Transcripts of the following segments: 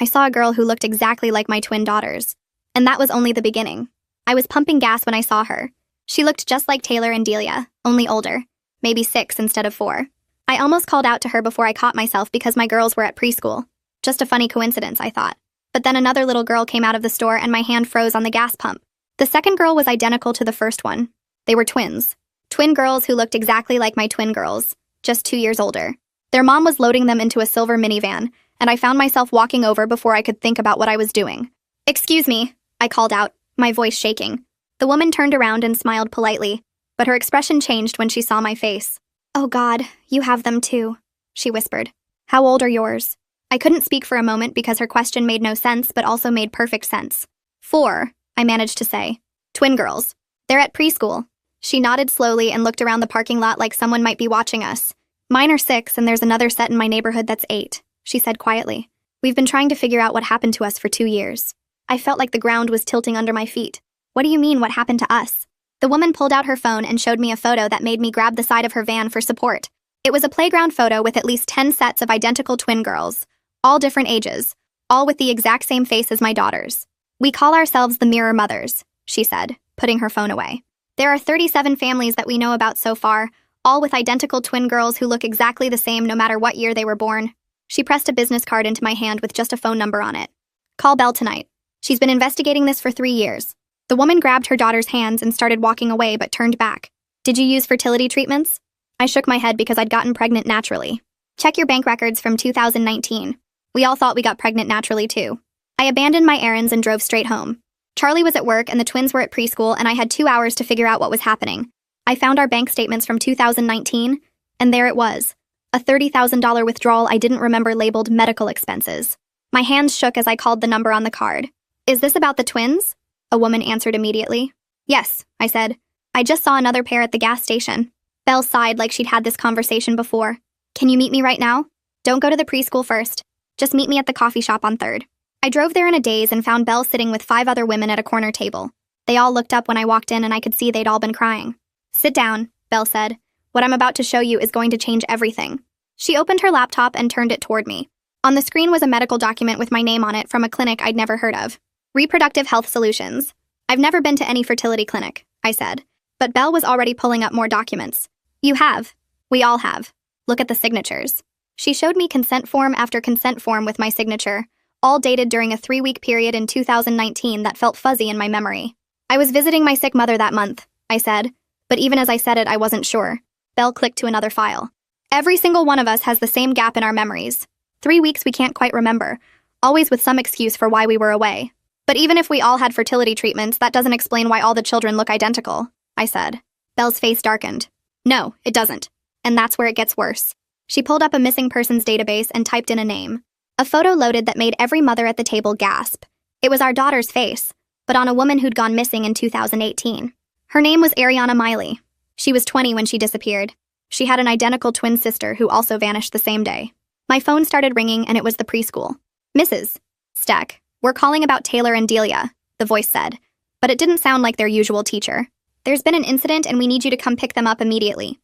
I saw a girl who looked exactly like my twin daughters. And that was only the beginning. I was pumping gas when I saw her. She looked just like Taylor and Delia, only older. Maybe 6 instead of 4. I almost called out to her before I caught myself because my girls were at preschool. Just a funny coincidence, I thought. But then another little girl came out of the store and my hand froze on the gas pump. The second girl was identical to the first one. They were twins. Twin girls who looked exactly like my twin girls, just 2 years older. Their mom was loading them into a silver minivan, and I found myself walking over before I could think about what I was doing. "Excuse me," I called out, my voice shaking. The woman turned around and smiled politely, but her expression changed when she saw my face. "Oh God, you have them too," she whispered. "How old are yours?" I couldn't speak for a moment because her question made no sense but also made perfect sense. 4, I managed to say. "Twin girls. They're at preschool." She nodded slowly and looked around the parking lot like someone might be watching us. "Mine are 6 and there's another set in my neighborhood that's 8, she said quietly. "We've been trying to figure out what happened to us for 2 years. I felt like the ground was tilting under my feet. "What do you mean, what happened to us?" The woman pulled out her phone and showed me a photo that made me grab the side of her van for support. It was a playground photo with at least 10 sets of identical twin girls, all different ages, all with the exact same face as my daughters. "We call ourselves the Mirror Mothers," she said, putting her phone away. "There are 37 families that we know about so far, all with identical twin girls who look exactly the same no matter what year they were born." She pressed a business card into my hand with just a phone number on it. "Call Belle tonight. She's been investigating this for 3 years. The woman grabbed her daughter's hands and started walking away but turned back. "Did you use fertility treatments?" I shook my head because I'd gotten pregnant naturally. "Check your bank records from 2019. We all thought we got pregnant naturally too." I abandoned my errands and drove straight home. Charlie was at work and the twins were at preschool and I had 2 hours to figure out what was happening. I found our bank statements from 2019, and there it was. A $30,000 withdrawal I didn't remember labeled medical expenses. My hands shook as I called the number on the card. "Is this about the twins?" A woman answered immediately. "Yes," I said. "I just saw another pair at the gas station." Belle sighed like she'd had this conversation before. "Can you meet me right now? Don't go to the preschool first. Just meet me at the coffee shop on 3rd. I drove there in a daze and found Belle sitting with 5 other women at a corner table. They all looked up when I walked in and I could see they'd all been crying. "Sit down," Belle said. "What I'm about to show you is going to change everything." She opened her laptop and turned it toward me. On the screen was a medical document with my name on it from a clinic I'd never heard of. "Reproductive Health Solutions." "I've never been to any fertility clinic," I said. But Belle was already pulling up more documents. "You have. We all have. Look at the signatures." She showed me consent form after consent form with my signature, all dated during a 3-week period in 2019 that felt fuzzy in my memory. "I was visiting my sick mother that month," I said, but even as I said it, I wasn't sure. Belle clicked to another file. "Every single one of us has the same gap in our memories. 3 weeks we can't quite remember, always with some excuse for why we were away. But even if we all had fertility treatments, that doesn't explain why all the children look identical," I said. Belle's face darkened. "No, it doesn't. And that's where it gets worse." She pulled up a missing persons database and typed in a name. A photo loaded that made every mother at the table gasp. It was our daughter's face, but on a woman who'd gone missing in 2018. Her name was Ariana Miley. She was 20 when she disappeared. She had an identical twin sister who also vanished the same day. My phone started ringing and it was the preschool. "Mrs. Steck, we're calling about Taylor and Delia," the voice said, but it didn't sound like their usual teacher. "There's been an incident and we need you to come pick them up immediately."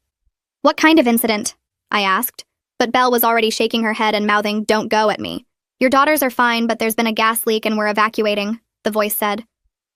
"What kind of incident?" I asked, but Belle was already shaking her head and mouthing, "Don't go" at me. "Your daughters are fine, but there's been a gas leak and we're evacuating," the voice said.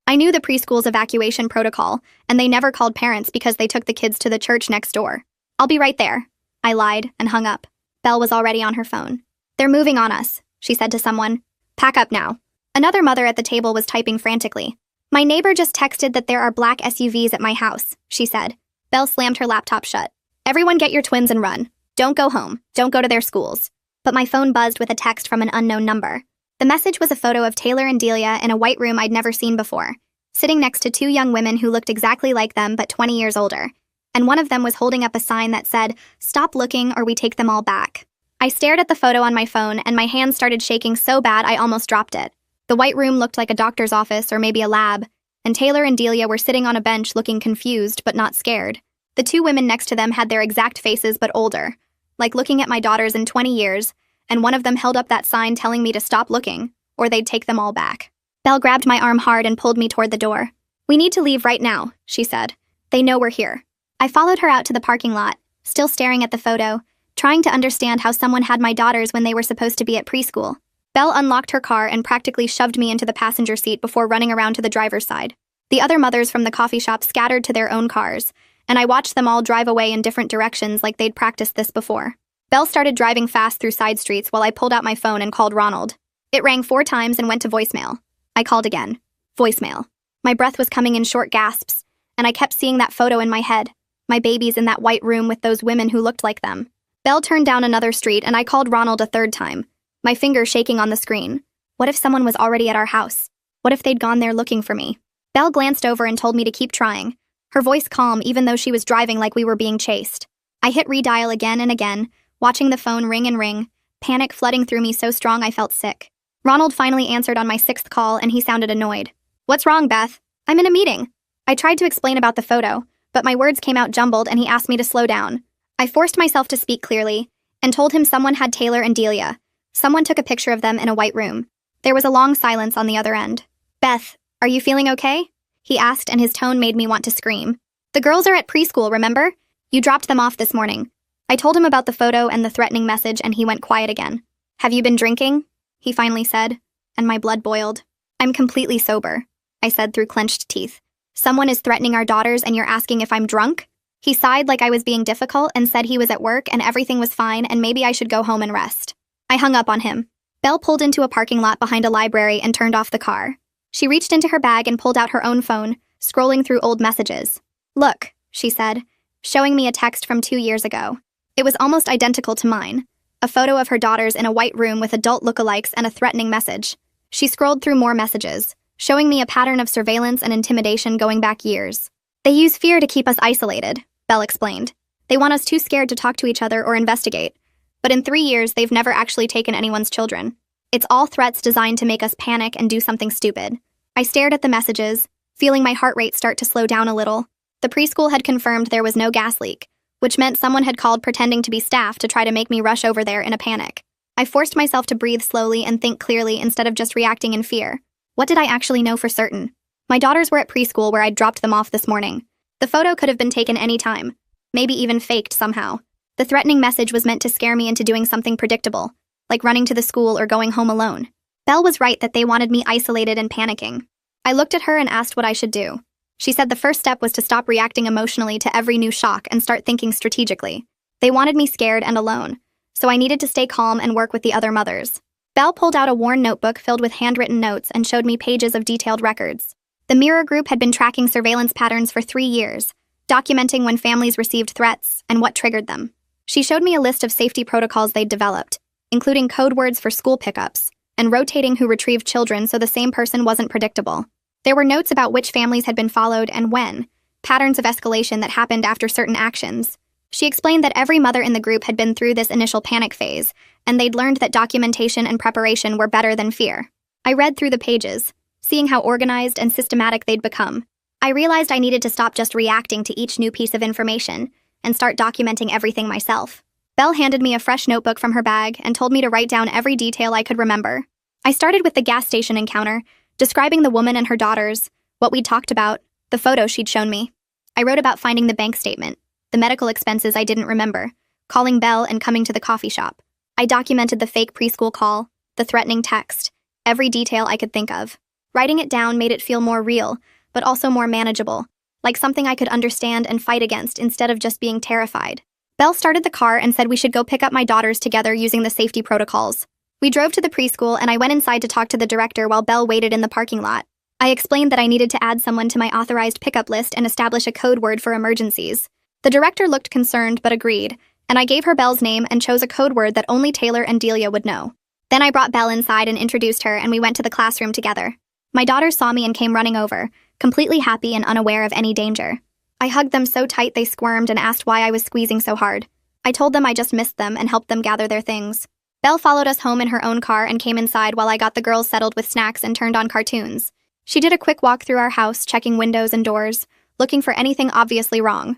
I knew the preschool's evacuation protocol, and they never called parents because they took the kids to the church next door. "I'll be right there," I lied and hung up. Belle was already on her phone. "They're moving on us," she said to someone. "Pack up now." Another mother at the table was typing frantically. "My neighbor just texted that there are black SUVs at my house," she said. Belle slammed her laptop shut. "Everyone get your twins and run. Don't go home. Don't go to their schools." But my phone buzzed with a text from an unknown number. The message was a photo of Taylor and Delia in a white room I'd never seen before, sitting next to 2 young women who looked exactly like them but 20 years older. And one of them was holding up a sign that said, "Stop looking or we take them all back." I stared at the photo on my phone and my hands started shaking so bad I almost dropped it. The white room looked like a doctor's office or maybe a lab, and Taylor and Delia were sitting on a bench looking confused but not scared. The 2 women next to them had their exact faces but older, like looking at my daughters in 20 years, and one of them held up that sign telling me to stop looking, or they'd take them all back. Belle grabbed my arm hard and pulled me toward the door. "We need to leave right now," she said. "They know we're here." I followed her out to the parking lot, still staring at the photo, trying to understand how someone had my daughters when they were supposed to be at preschool. Belle unlocked her car and practically shoved me into the passenger seat before running around to the driver's side. The other mothers from the coffee shop scattered to their own cars, and I watched them all drive away in different directions like they'd practiced this before. Belle started driving fast through side streets while I pulled out my phone and called Ronald. It rang 4 times and went to voicemail. I called again. Voicemail. My breath was coming in short gasps, and I kept seeing that photo in my head. My babies in that white room with those women who looked like them. Belle turned down another street and I called Ronald a 3rd time, my finger shaking on the screen. What if someone was already at our house? What if they'd gone there looking for me? Belle glanced over and told me to keep trying, her voice calm even though she was driving like we were being chased. I hit redial again and again, watching the phone ring and ring, panic flooding through me so strong I felt sick. Ronald finally answered on my 6th call and he sounded annoyed. What's wrong, Beth? I'm in a meeting. I tried to explain about the photo, but my words came out jumbled and he asked me to slow down. I forced myself to speak clearly and told him someone had Taylor and Delia. Someone took a picture of them in a white room. There was a long silence on the other end. Beth, are you feeling okay? He asked and his tone made me want to scream. The girls are at preschool, remember? You dropped them off this morning. I told him about the photo and the threatening message and he went quiet again. Have you been drinking? He finally said, and my blood boiled. I'm completely sober, I said through clenched teeth. Someone is threatening our daughters and you're asking if I'm drunk? He sighed like I was being difficult and said he was at work and everything was fine and maybe I should go home and rest. I hung up on him. Belle pulled into a parking lot behind a library and turned off the car. She reached into her bag and pulled out her own phone, scrolling through old messages. Look, she said, showing me a text from 2 years ago. It was almost identical to mine. A photo of her daughters in a white room with adult lookalikes and a threatening message. She scrolled through more messages, showing me a pattern of surveillance and intimidation going back years. They use fear to keep us isolated, Belle explained. They want us too scared to talk to each other or investigate. But in 3 years, they've never actually taken anyone's children. It's all threats designed to make us panic and do something stupid. I stared at the messages, feeling my heart rate start to slow down a little. The preschool had confirmed there was no gas leak, which meant someone had called pretending to be staff to try to make me rush over there in a panic. I forced myself to breathe slowly and think clearly instead of just reacting in fear. What did I actually know for certain? My daughters were at preschool where I'd dropped them off this morning. The photo could have been taken any time, maybe even faked somehow. The threatening message was meant to scare me into doing something predictable, like running to the school or going home alone. Belle was right that they wanted me isolated and panicking. I looked at her and asked what I should do. She said the first step was to stop reacting emotionally to every new shock and start thinking strategically. They wanted me scared and alone, so I needed to stay calm and work with the other mothers. Belle pulled out a worn notebook filled with handwritten notes and showed me pages of detailed records. The Mirror Group had been tracking surveillance patterns for 3 years, documenting when families received threats and what triggered them. She showed me a list of safety protocols they'd developed, including code words for school pickups, and rotating who retrieved children so the same person wasn't predictable. There were notes about which families had been followed and when, patterns of escalation that happened after certain actions. She explained that every mother in the group had been through this initial panic phase, and they'd learned that documentation and preparation were better than fear. I read through the pages, seeing how organized and systematic they'd become. I realized I needed to stop just reacting to each new piece of information and start documenting everything myself. Belle handed me a fresh notebook from her bag and told me to write down every detail I could remember. I started with the gas station encounter, describing the woman and her daughters, what we'd talked about, the photo she'd shown me. I wrote about finding the bank statement, the medical expenses I didn't remember, calling Belle and coming to the coffee shop. I documented the fake preschool call, the threatening text, every detail I could think of. Writing it down made it feel more real, but also more manageable, like something I could understand and fight against instead of just being terrified. Belle started the car and said we should go pick up my daughters together using the safety protocols. We drove to the preschool and I went inside to talk to the director while Belle waited in the parking lot. I explained that I needed to add someone to my authorized pickup list and establish a code word for emergencies. The director looked concerned but agreed, and I gave her Belle's name and chose a code word that only Taylor and Delia would know. Then I brought Belle inside and introduced her and we went to the classroom together. My daughters saw me and came running over, completely happy and unaware of any danger. I hugged them so tight they squirmed and asked why I was squeezing so hard. I told them I just missed them and helped them gather their things. Belle followed us home in her own car and came inside while I got the girls settled with snacks and turned on cartoons. She did a quick walk through our house, checking windows and doors, looking for anything obviously wrong.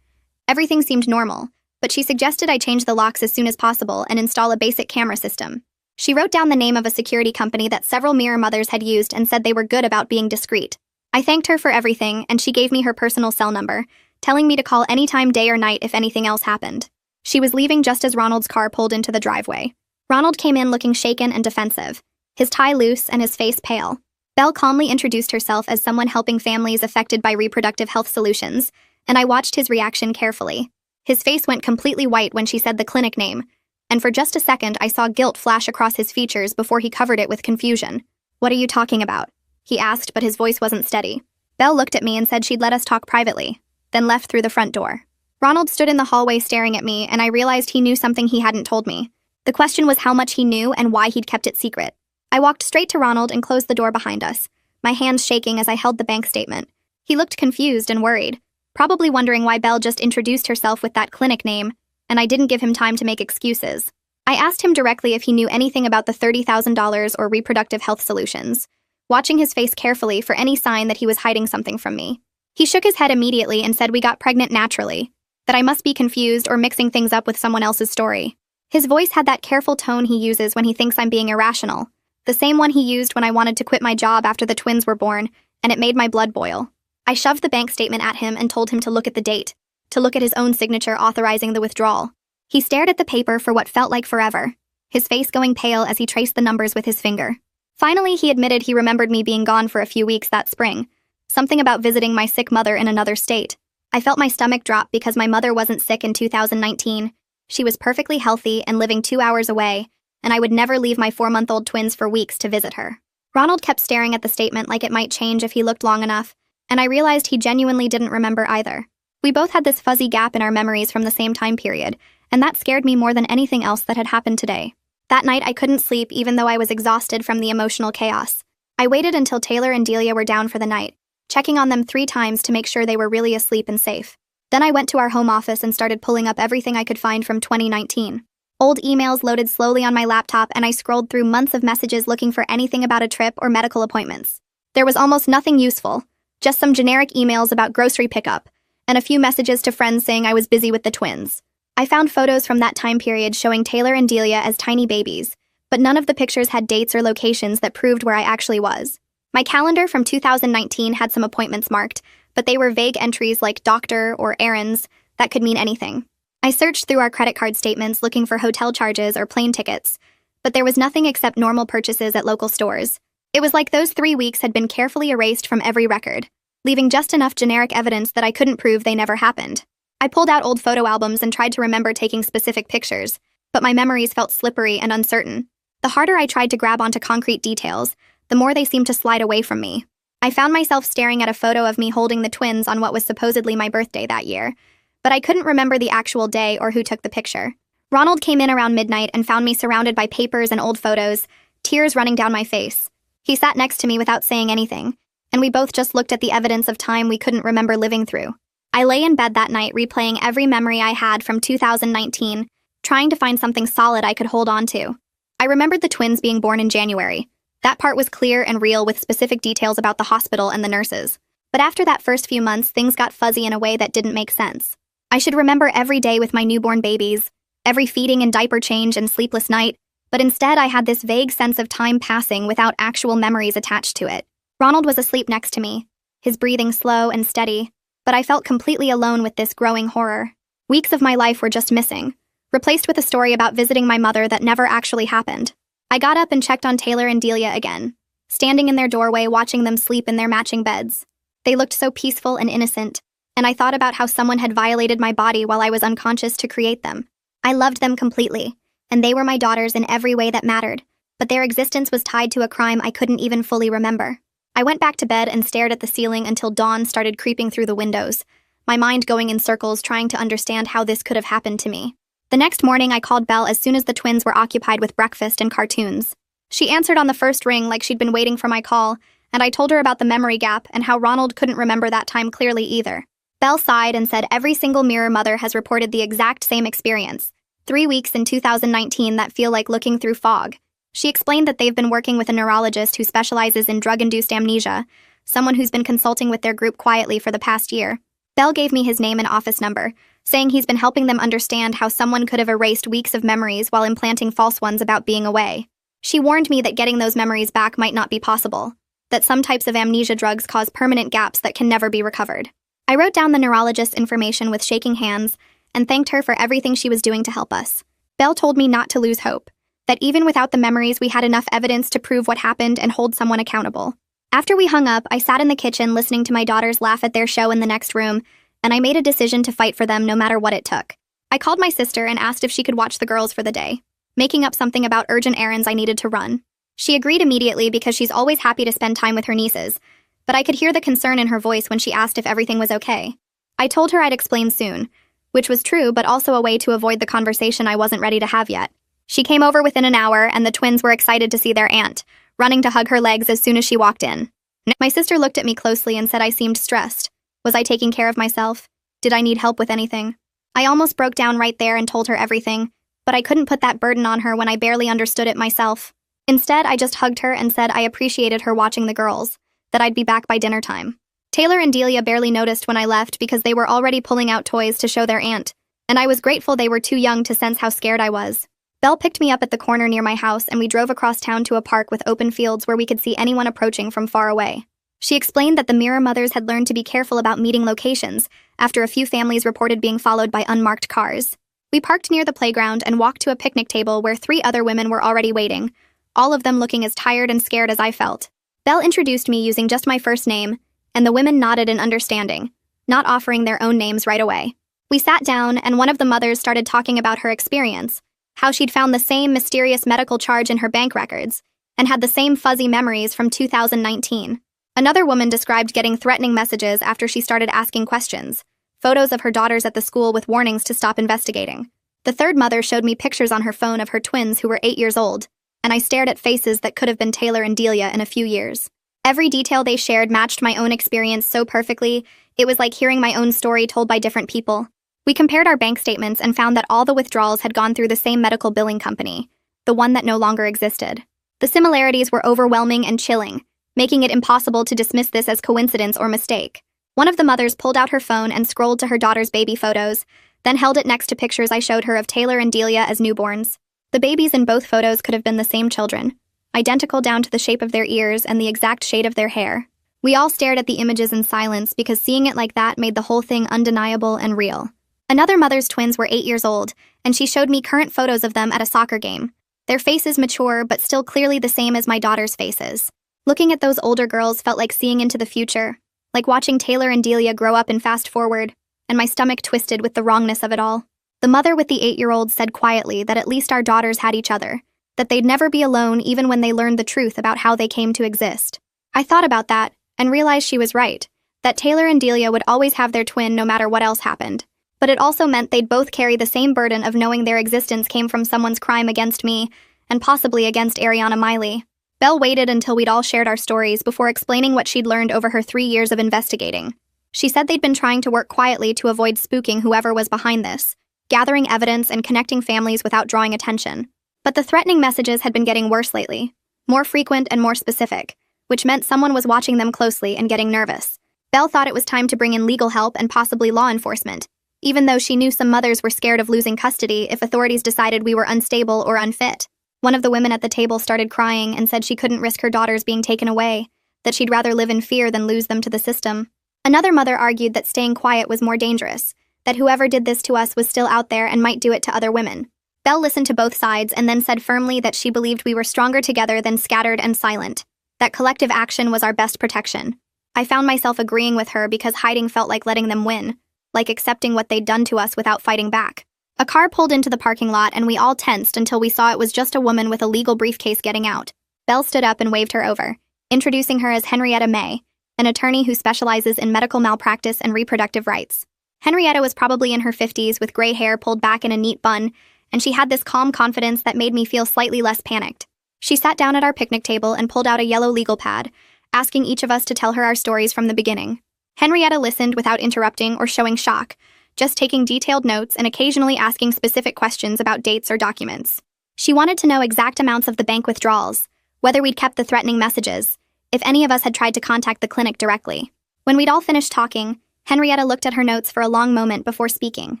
Everything seemed normal, but she suggested I change the locks as soon as possible and install a basic camera system. She wrote down the name of a security company that several Mirror mothers had used and said they were good about being discreet. I thanked her for everything, and she gave me her personal cell number, telling me to call anytime day or night if anything else happened. She was leaving just as Ronald's car pulled into the driveway. Ronald came in looking shaken and defensive. his tie loose and his face pale. Belle calmly introduced herself as someone helping families affected by reproductive health solutions, and I watched his reaction carefully. His face went completely white when she said the clinic name, and for just a second I saw guilt flash across his features before he covered it with confusion. "What are you talking about?" he asked, but his voice wasn't steady. Belle looked at me and said she'd let us talk privately, then left through the front door. Ronald stood in the hallway staring at me, and I realized he knew something he hadn't told me. The question was how much he knew and why he'd kept it secret. I walked straight to Ronald and closed the door behind us, my hands shaking as I held the bank statement. He looked confused and worried, probably wondering why Belle just introduced herself with that clinic name, and I didn't give him time to make excuses. I asked him directly if he knew anything about the $30,000 or reproductive health solutions, watching his face carefully for any sign that he was hiding something from me. He shook his head immediately and said we got pregnant naturally, that I must be confused or mixing things up with someone else's story. His voice had that careful tone he uses when he thinks I'm being irrational, the same one he used when I wanted to quit my job after the twins were born, and it made my blood boil. I shoved the bank statement at him and told him to look at the date, to look at his own signature authorizing the withdrawal. He stared at the paper for what felt like forever, his face going pale as he traced the numbers with his finger. Finally, he admitted he remembered me being gone for a few weeks that spring, something about visiting my sick mother in another state. I felt my stomach drop because my mother wasn't sick in 2019. She was perfectly healthy and living 2 hours away, and I would never leave my 4-month-old twins for weeks to visit her. Ronald kept staring at the statement like it might change if he looked long enough, and I realized he genuinely didn't remember either. We both had this fuzzy gap in our memories from the same time period, and that scared me more than anything else that had happened today. That night I couldn't sleep even though I was exhausted from the emotional chaos. I waited until Taylor and Delia were down for the night, checking on them 3 times to make sure they were really asleep and safe. Then I went to our home office and started pulling up everything I could find from 2019. Old emails loaded slowly on my laptop, and I scrolled through months of messages looking for anything about a trip or medical appointments. There was almost nothing useful, just some generic emails about grocery pickup, and a few messages to friends saying I was busy with the twins. I found photos from that time period showing Taylor and Delia as tiny babies, but none of the pictures had dates or locations that proved where I actually was. My calendar from 2019 had some appointments marked, but they were vague entries like doctor or errands that could mean anything. I searched through our credit card statements looking for hotel charges or plane tickets, but there was nothing except normal purchases at local stores. It was like those 3 weeks had been carefully erased from every record, leaving just enough generic evidence that I couldn't prove they never happened. I pulled out old photo albums and tried to remember taking specific pictures, but my memories felt slippery and uncertain. The harder I tried to grab onto concrete details, the more they seemed to slide away from me. I found myself staring at a photo of me holding the twins on what was supposedly my birthday that year, but I couldn't remember the actual day or who took the picture. Ronald came in around midnight and found me surrounded by papers and old photos, tears running down my face. He sat next to me without saying anything, and we both just looked at the evidence of time we couldn't remember living through. I lay in bed that night replaying every memory I had from 2019, trying to find something solid I could hold on to. I remembered the twins being born in January. That part was clear and real with specific details about the hospital and the nurses. But after that first few months, things got fuzzy in a way that didn't make sense. I should remember every day with my newborn babies, every feeding and diaper change and sleepless night, but instead I had this vague sense of time passing without actual memories attached to it. Ronald was asleep next to me, his breathing slow and steady, but I felt completely alone with this growing horror. Weeks of my life were just missing, replaced with a story about visiting my mother that never actually happened. I got up and checked on Taylor and Delia again, standing in their doorway watching them sleep in their matching beds. They looked so peaceful and innocent, and I thought about how someone had violated my body while I was unconscious to create them. I loved them completely, and they were my daughters in every way that mattered, but their existence was tied to a crime I couldn't even fully remember. I went back to bed and stared at the ceiling until dawn started creeping through the windows, my mind going in circles trying to understand how this could have happened to me. The next morning, I called Belle as soon as the twins were occupied with breakfast and cartoons. She answered on the first ring like she'd been waiting for my call, and I told her about the memory gap and how Ronald couldn't remember that time clearly either. Belle sighed and said every single mirror mother has reported the exact same experience, 3 weeks in 2019 that feel like looking through fog. She explained that they've been working with a neurologist who specializes in drug-induced amnesia, someone who's been consulting with their group quietly for the past year. Belle gave me his name and office number, saying he's been helping them understand how someone could have erased weeks of memories while implanting false ones about being away. She warned me that getting those memories back might not be possible, that some types of amnesia drugs cause permanent gaps that can never be recovered. I wrote down the neurologist's information with shaking hands and thanked her for everything she was doing to help us. Belle told me not to lose hope, that even without the memories, we had enough evidence to prove what happened and hold someone accountable. After we hung up, I sat in the kitchen listening to my daughters laugh at their show in the next room, and I made a decision to fight for them no matter what it took. I called my sister and asked if she could watch the girls for the day, making up something about urgent errands I needed to run. She agreed immediately because she's always happy to spend time with her nieces, but I could hear the concern in her voice when she asked if everything was okay. I told her I'd explain soon, which was true but also a way to avoid the conversation I wasn't ready to have yet. She came over within an hour, and the twins were excited to see their aunt, running to hug her legs as soon as she walked in. My sister looked at me closely and said I seemed stressed. Was I taking care of myself? Did I need help with anything? I almost broke down right there and told her everything, but I couldn't put that burden on her when I barely understood it myself. Instead, I just hugged her and said I appreciated her watching the girls, that I'd be back by dinner time. Taylor and Delia barely noticed when I left because they were already pulling out toys to show their aunt, and I was grateful they were too young to sense how scared I was. Belle picked me up at the corner near my house, and we drove across town to a park with open fields where we could see anyone approaching from far away. She explained that the Mirror mothers had learned to be careful about meeting locations after a few families reported being followed by unmarked cars. We parked near the playground and walked to a picnic table where 3 other women were already waiting, all of them looking as tired and scared as I felt. Belle introduced me using just my first name, and the women nodded in understanding, not offering their own names right away. We sat down, and one of the mothers started talking about her experience, how she'd found the same mysterious medical charge in her bank records, and had the same fuzzy memories from 2019. Another woman described getting threatening messages after she started asking questions, photos of her daughters at the school with warnings to stop investigating. The third mother showed me pictures on her phone of her twins who were 8 years old, and I stared at faces that could have been Taylor and Delia in a few years. Every detail they shared matched my own experience so perfectly, it was like hearing my own story told by different people. We compared our bank statements and found that all the withdrawals had gone through the same medical billing company, the one that no longer existed. The similarities were overwhelming and chilling, making it impossible to dismiss this as coincidence or mistake. One of the mothers pulled out her phone and scrolled to her daughter's baby photos, then held it next to pictures I showed her of Taylor and Delia as newborns. The babies in both photos could have been the same children, identical down to the shape of their ears and the exact shade of their hair. We all stared at the images in silence because seeing it like that made the whole thing undeniable and real. Another mother's twins were 8 years old, and she showed me current photos of them at a soccer game. Their faces mature, but still clearly the same as my daughter's faces. Looking at those older girls felt like seeing into the future, like watching Taylor and Delia grow up and fast forward, and my stomach twisted with the wrongness of it all. The mother with the 8-year-old said quietly that at least our daughters had each other, that they'd never be alone even when they learned the truth about how they came to exist. I thought about that, and realized she was right, that Taylor and Delia would always have their twin no matter what else happened. But it also meant they'd both carry the same burden of knowing their existence came from someone's crime against me, and possibly against Ariana Miley. Belle waited until we'd all shared our stories before explaining what she'd learned over her 3 years of investigating. She said they'd been trying to work quietly to avoid spooking whoever was behind this, gathering evidence and connecting families without drawing attention. But the threatening messages had been getting worse lately, more frequent and more specific, which meant someone was watching them closely and getting nervous. Belle thought it was time to bring in legal help and possibly law enforcement, even though she knew some mothers were scared of losing custody if authorities decided we were unstable or unfit. One of the women at the table started crying and said she couldn't risk her daughters being taken away, that she'd rather live in fear than lose them to the system. Another mother argued that staying quiet was more dangerous, that whoever did this to us was still out there and might do it to other women. Belle listened to both sides and then said firmly that she believed we were stronger together than scattered and silent, that collective action was our best protection. I found myself agreeing with her because hiding felt like letting them win, like accepting what they'd done to us without fighting back. A car pulled into the parking lot and we all tensed until we saw it was just a woman with a legal briefcase getting out. Belle stood up and waved her over, introducing her as Henrietta May, an attorney who specializes in medical malpractice and reproductive rights. Henrietta was probably in her 50s with gray hair pulled back in a neat bun, and she had this calm confidence that made me feel slightly less panicked. She sat down at our picnic table and pulled out a yellow legal pad, asking each of us to tell her our stories from the beginning. Henrietta listened without interrupting or showing shock, just taking detailed notes and occasionally asking specific questions about dates or documents. She wanted to know exact amounts of the bank withdrawals, whether we'd kept the threatening messages, if any of us had tried to contact the clinic directly. When we'd all finished talking, Henrietta looked at her notes for a long moment before speaking.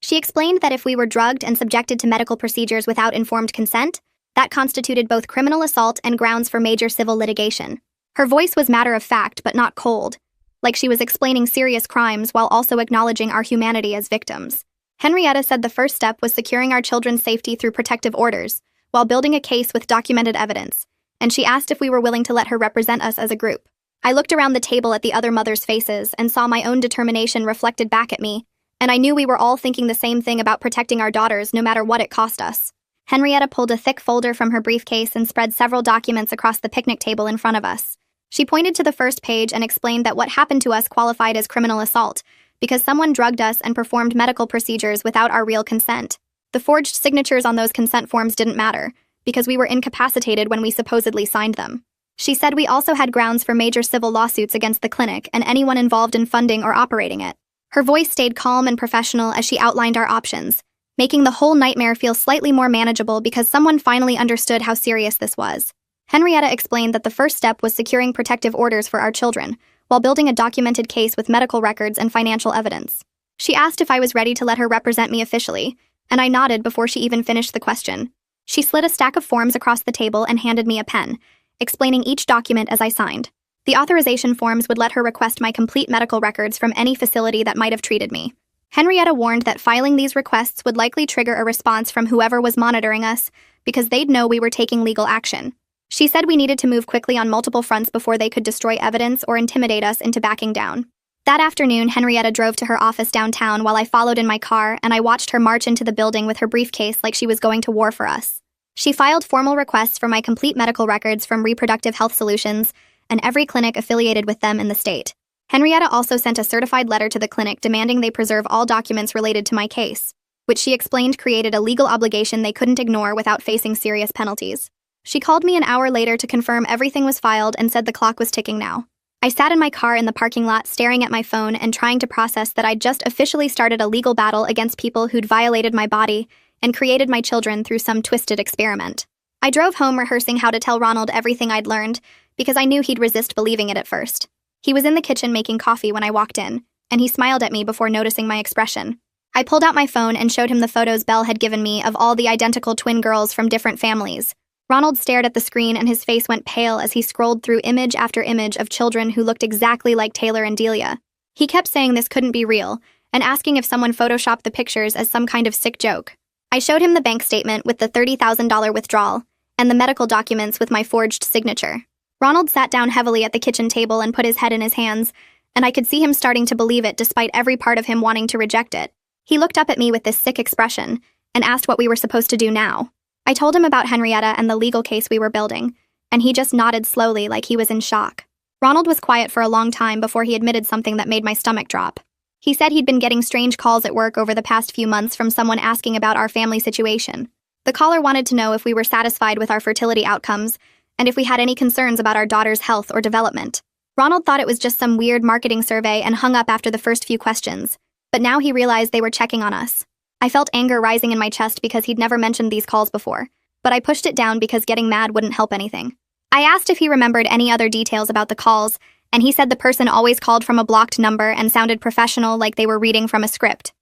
She explained that if we were drugged and subjected to medical procedures without informed consent, that constituted both criminal assault and grounds for major civil litigation. Her voice was matter of fact but not cold, like she was explaining serious crimes while also acknowledging our humanity as victims. Henrietta said the first step was securing our children's safety through protective orders, while building a case with documented evidence, and she asked if we were willing to let her represent us as a group. I looked around the table at the other mothers' faces and saw my own determination reflected back at me, and I knew we were all thinking the same thing about protecting our daughters no matter what it cost us. Henrietta pulled a thick folder from her briefcase and spread several documents across the picnic table in front of us. She pointed to the first page and explained that what happened to us qualified as criminal assault, because someone drugged us and performed medical procedures without our real consent. The forged signatures on those consent forms didn't matter, because we were incapacitated when we supposedly signed them. She said we also had grounds for major civil lawsuits against the clinic and anyone involved in funding or operating it. Her voice stayed calm and professional as she outlined our options, making the whole nightmare feel slightly more manageable because someone finally understood how serious this was. Henrietta explained that the first step was securing protective orders for our children, while building a documented case with medical records and financial evidence. She asked if I was ready to let her represent me officially, and I nodded before she even finished the question. She slid a stack of forms across the table and handed me a pen, explaining each document as I signed. The authorization forms would let her request my complete medical records from any facility that might have treated me. Henrietta warned that filing these requests would likely trigger a response from whoever was monitoring us, because they'd know we were taking legal action. She said we needed to move quickly on multiple fronts before they could destroy evidence or intimidate us into backing down. That afternoon, Henrietta drove to her office downtown while I followed in my car, and I watched her march into the building with her briefcase like she was going to war for us. She filed formal requests for my complete medical records from Reproductive Health Solutions and every clinic affiliated with them in the state. Henrietta also sent a certified letter to the clinic demanding they preserve all documents related to my case, which she explained created a legal obligation they couldn't ignore without facing serious penalties. She called me an hour later to confirm everything was filed and said the clock was ticking now. I sat in my car in the parking lot staring at my phone and trying to process that I'd just officially started a legal battle against people who'd violated my body and created my children through some twisted experiment. I drove home rehearsing how to tell Ronald everything I'd learned, because I knew he'd resist believing it at first. He was in the kitchen making coffee when I walked in, and he smiled at me before noticing my expression. I pulled out my phone and showed him the photos Belle had given me of all the identical twin girls from different families. Ronald stared at the screen and his face went pale as he scrolled through image after image of children who looked exactly like Taylor and Delia. He kept saying this couldn't be real, and asking if someone photoshopped the pictures as some kind of sick joke. I showed him the bank statement with the $30,000 withdrawal, and the medical documents with my forged signature. Ronald sat down heavily at the kitchen table and put his head in his hands, and I could see him starting to believe it despite every part of him wanting to reject it. He looked up at me with this sick expression, and asked what we were supposed to do now. I told him about Henrietta and the legal case we were building, and he just nodded slowly like he was in shock. Ronald was quiet for a long time before he admitted something that made my stomach drop. He said he'd been getting strange calls at work over the past few months from someone asking about our family situation. The caller wanted to know if we were satisfied with our fertility outcomes, and if we had any concerns about our daughter's health or development. Ronald thought it was just some weird marketing survey and hung up after the first few questions, but now he realized they were checking on us. I felt anger rising in my chest because he'd never mentioned these calls before, but I pushed it down because getting mad wouldn't help anything. I asked if he remembered any other details about the calls, and he said the person always called from a blocked number and sounded professional like they were reading from a script.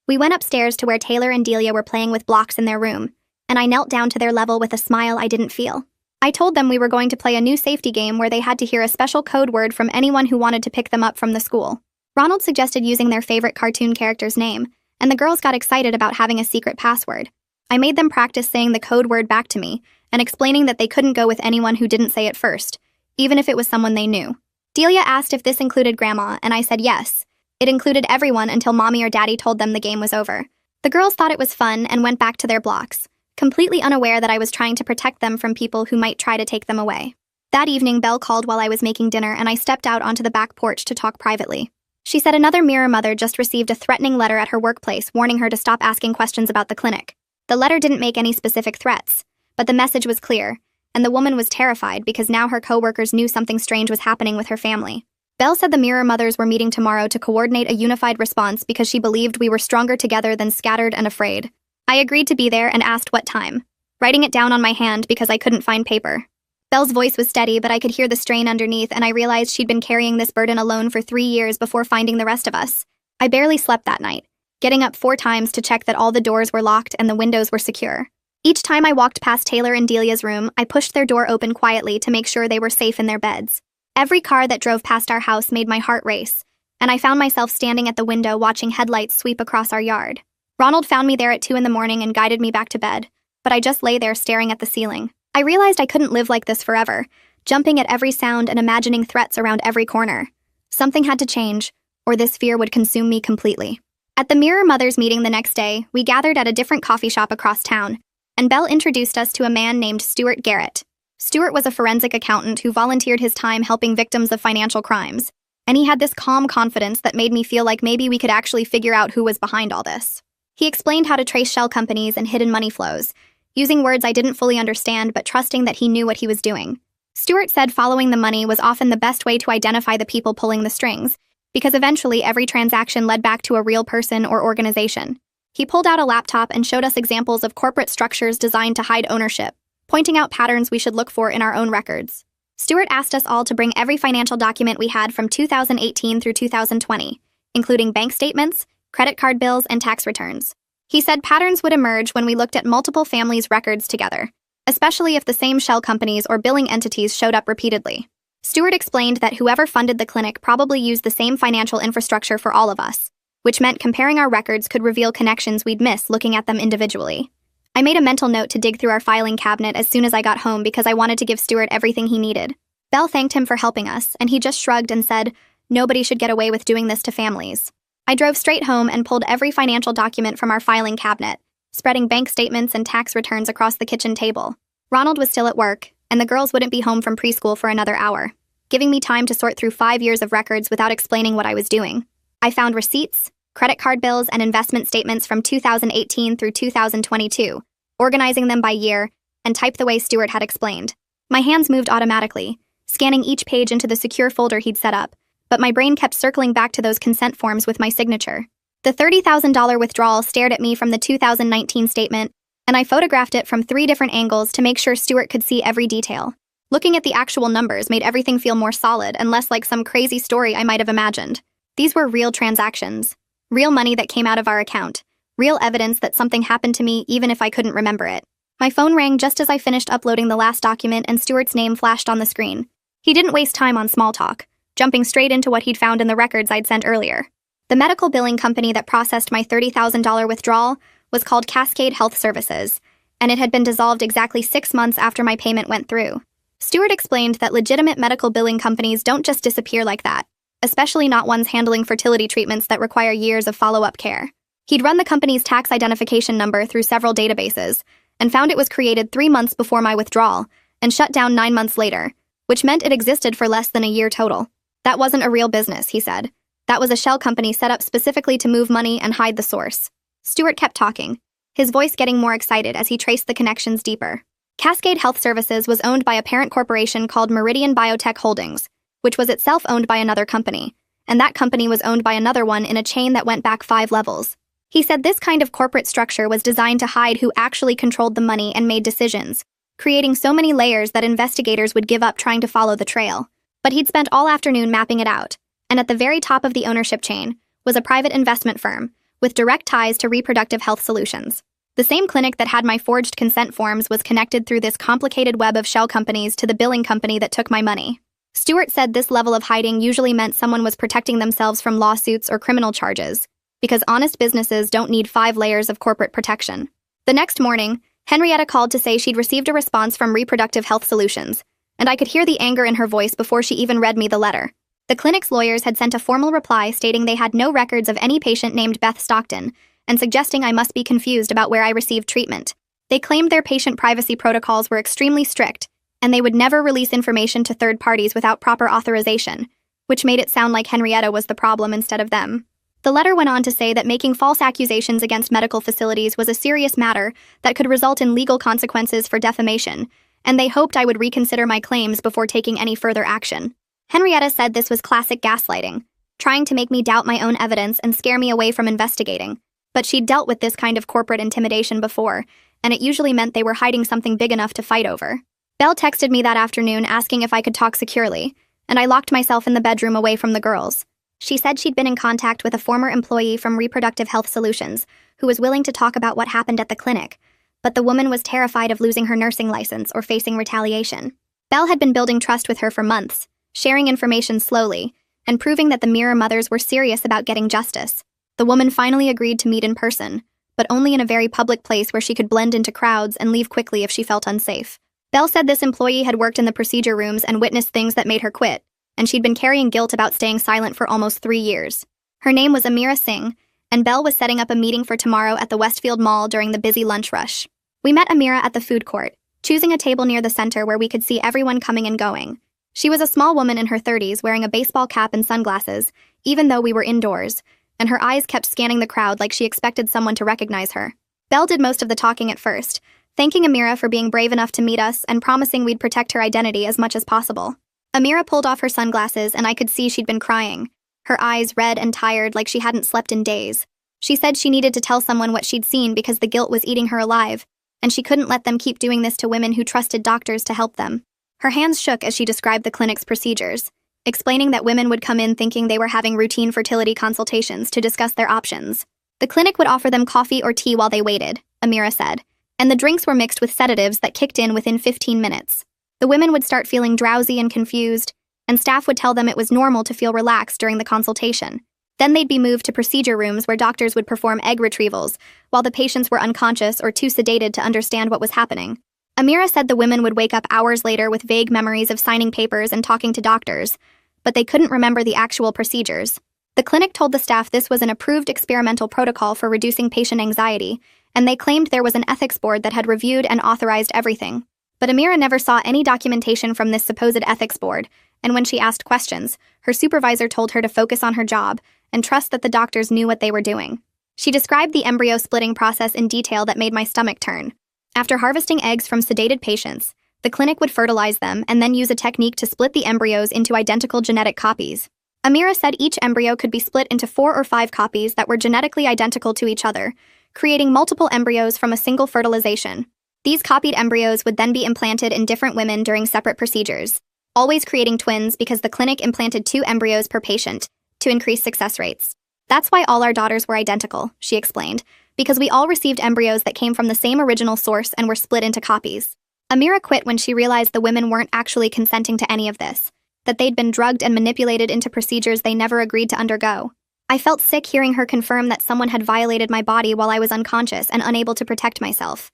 We went upstairs to where Taylor and Delia were playing with blocks in their room, and I knelt down to their level with a smile I didn't feel. I told them we were going to play a new safety game where they had to hear a special code word from anyone who wanted to pick them up from the school. Ronald suggested using their favorite cartoon character's name, and the girls got excited about having a secret password. I made them practice saying the code word back to me, and explaining that they couldn't go with anyone who didn't say it first, even if it was someone they knew. Delia asked if this included Grandma, and I said yes. It included everyone until Mommy or Daddy told them the game was over. The girls thought it was fun and went back to their blocks, completely unaware that I was trying to protect them from people who might try to take them away. That evening, Belle called while I was making dinner, and I stepped out onto the back porch to talk privately. She said another Mirror mother just received a threatening letter at her workplace warning her to stop asking questions about the clinic. The letter didn't make any specific threats, but the message was clear, and the woman was terrified because now her coworkers knew something strange was happening with her family. Belle said the Mirror mothers were meeting tomorrow to coordinate a unified response because she believed we were stronger together than scattered and afraid. I agreed to be there and asked what time, writing it down on my hand because I couldn't find paper. Belle's voice was steady, but I could hear the strain underneath, and I realized she'd been carrying this burden alone for 3 years before finding the rest of us. I barely slept that night, getting up 4 times to check that all the doors were locked and the windows were secure. Each time I walked past Taylor and Delia's room, I pushed their door open quietly to make sure they were safe in their beds. Every car that drove past our house made my heart race, and I found myself standing at the window watching headlights sweep across our yard. Ronald found me there at 2 in the morning and guided me back to bed. but I just lay there staring at the ceiling. I realized I couldn't live like this forever, jumping at every sound and imagining threats around every corner. Something had to change, or this fear would consume me completely. At the Mirror Mothers meeting the next day, we gathered at a different coffee shop across town, and Belle introduced us to a man named Stuart Garrett. Stuart was a forensic accountant who volunteered his time helping victims of financial crimes, and he had this calm confidence that made me feel like maybe we could actually figure out who was behind all this. He explained how to trace shell companies and hidden money flows, using words I didn't fully understand but trusting that he knew what he was doing. Stuart said following the money was often the best way to identify the people pulling the strings, because eventually every transaction led back to a real person or organization. He pulled out a laptop and showed us examples of corporate structures designed to hide ownership, pointing out patterns we should look for in our own records. Stuart asked us all to bring every financial document we had from 2018 through 2020, including bank statements, credit card bills, and tax returns. He said patterns would emerge when we looked at multiple families' records together, especially if the same shell companies or billing entities showed up repeatedly. Stuart explained that whoever funded the clinic probably used the same financial infrastructure for all of us, which meant comparing our records could reveal connections we'd miss looking at them individually. I made a mental note to dig through our filing cabinet as soon as I got home because I wanted to give Stuart everything he needed. Belle thanked him for helping us, and he just shrugged and said, "Nobody should get away with doing this to families." I drove straight home and pulled every financial document from our filing cabinet, spreading bank statements and tax returns across the kitchen table. Ronald was still at work, and the girls wouldn't be home from preschool for another hour, giving me time to sort through 5 years of records without explaining what I was doing. I found receipts, credit card bills, and investment statements from 2018 through 2022, organizing them by year, and typed the way Stuart had explained. My hands moved automatically, scanning each page into the secure folder he'd set up, but my brain kept circling back to those consent forms with my signature. The $30,000 withdrawal stared at me from the 2019 statement, and I photographed it from 3 different angles to make sure Stuart could see every detail. Looking at the actual numbers made everything feel more solid and less like some crazy story I might have imagined. These were real transactions, real money that came out of our account, real evidence that something happened to me even if I couldn't remember it. My phone rang just as I finished uploading the last document and Stuart's name flashed on the screen. He didn't waste time on small talk, jumping straight into what he'd found in the records I'd sent earlier. The medical billing company that processed my $30,000 withdrawal was called Cascade Health Services, and it had been dissolved exactly 6 months after my payment went through. Stuart explained that legitimate medical billing companies don't just disappear like that, especially not ones handling fertility treatments that require years of follow-up care. He'd run the company's tax identification number through several databases, and found it was created 3 months before my withdrawal, and shut down 9 months later, which meant it existed for less than a year total. That wasn't a real business, he said. That was a shell company set up specifically to move money and hide the source. Stuart kept talking, his voice getting more excited as he traced the connections deeper. Cascade Health Services was owned by a parent corporation called Meridian Biotech Holdings, which was itself owned by another company, and that company was owned by another one in a chain that went back 5 levels. He said this kind of corporate structure was designed to hide who actually controlled the money and made decisions, creating so many layers that investigators would give up trying to follow the trail. But he'd spent all afternoon mapping it out, and at the very top of the ownership chain was a private investment firm with direct ties to Reproductive Health Solutions. The same clinic that had my forged consent forms was connected through this complicated web of shell companies to the billing company that took my money. Stuart said this level of hiding usually meant someone was protecting themselves from lawsuits or criminal charges, because honest businesses don't need 5 layers of corporate protection. The next morning, Henrietta called to say she'd received a response from Reproductive Health Solutions, and I could hear the anger in her voice before she even read me the letter. The clinic's lawyers had sent a formal reply stating they had no records of any patient named Beth Stockton, and suggesting I must be confused about where I received treatment. They claimed their patient privacy protocols were extremely strict, and they would never release information to third parties without proper authorization, which made it sound like Henrietta was the problem instead of them. The letter went on to say that making false accusations against medical facilities was a serious matter that could result in legal consequences for defamation, and they hoped I would reconsider my claims before taking any further action. Henrietta said this was classic gaslighting, trying to make me doubt my own evidence and scare me away from investigating. But she'd dealt with this kind of corporate intimidation before, and it usually meant they were hiding something big enough to fight over. Belle texted me that afternoon asking if I could talk securely, and I locked myself in the bedroom away from the girls. She said she'd been in contact with a former employee from Reproductive Health Solutions who was willing to talk about what happened at the clinic, but the woman was terrified of losing her nursing license or facing retaliation. Belle had been building trust with her for months, sharing information slowly, and proving that the Mirror Mothers were serious about getting justice. The woman finally agreed to meet in person, but only in a very public place where she could blend into crowds and leave quickly if she felt unsafe. Belle said this employee had worked in the procedure rooms and witnessed things that made her quit, and she'd been carrying guilt about staying silent for almost 3 years. Her name was Amira Singh, and Belle was setting up a meeting for tomorrow at the Westfield Mall during the busy lunch rush. We met Amira at the food court, choosing a table near the center where we could see everyone coming and going. She was a small woman in her 30s wearing a baseball cap and sunglasses, even though we were indoors, and her eyes kept scanning the crowd like she expected someone to recognize her. Belle did most of the talking at first, thanking Amira for being brave enough to meet us and promising we'd protect her identity as much as possible. Amira pulled off her sunglasses and I could see she'd been crying, her eyes red and tired like she hadn't slept in days. She said she needed to tell someone what she'd seen because the guilt was eating her alive, and she couldn't let them keep doing this to women who trusted doctors to help them. Her hands shook as she described the clinic's procedures, explaining that women would come in thinking they were having routine fertility consultations to discuss their options. The clinic would offer them coffee or tea while they waited, Amira said, and the drinks were mixed with sedatives that kicked in within 15 minutes. The women would start feeling drowsy and confused, and staff would tell them it was normal to feel relaxed during the consultation. Then they'd be moved to procedure rooms where doctors would perform egg retrievals, while the patients were unconscious or too sedated to understand what was happening. Amira said the women would wake up hours later with vague memories of signing papers and talking to doctors, but they couldn't remember the actual procedures. The clinic told the staff this was an approved experimental protocol for reducing patient anxiety, and they claimed there was an ethics board that had reviewed and authorized everything. But Amira never saw any documentation from this supposed ethics board, and when she asked questions, her supervisor told her to focus on her job and trust that the doctors knew what they were doing. She described the embryo splitting process in detail that made my stomach turn. After harvesting eggs from sedated patients, the clinic would fertilize them and then use a technique to split the embryos into identical genetic copies. Amira said each embryo could be split into 4 or 5 copies that were genetically identical to each other, creating multiple embryos from a single fertilization. These copied embryos would then be implanted in different women during separate procedures, always creating twins because the clinic implanted 2 embryos per patient to increase success rates. That's why all our daughters were identical, she explained, because we all received embryos that came from the same original source and were split into copies. Amira quit when she realized the women weren't actually consenting to any of this, that they'd been drugged and manipulated into procedures they never agreed to undergo. I felt sick hearing her confirm that someone had violated my body while I was unconscious and unable to protect myself.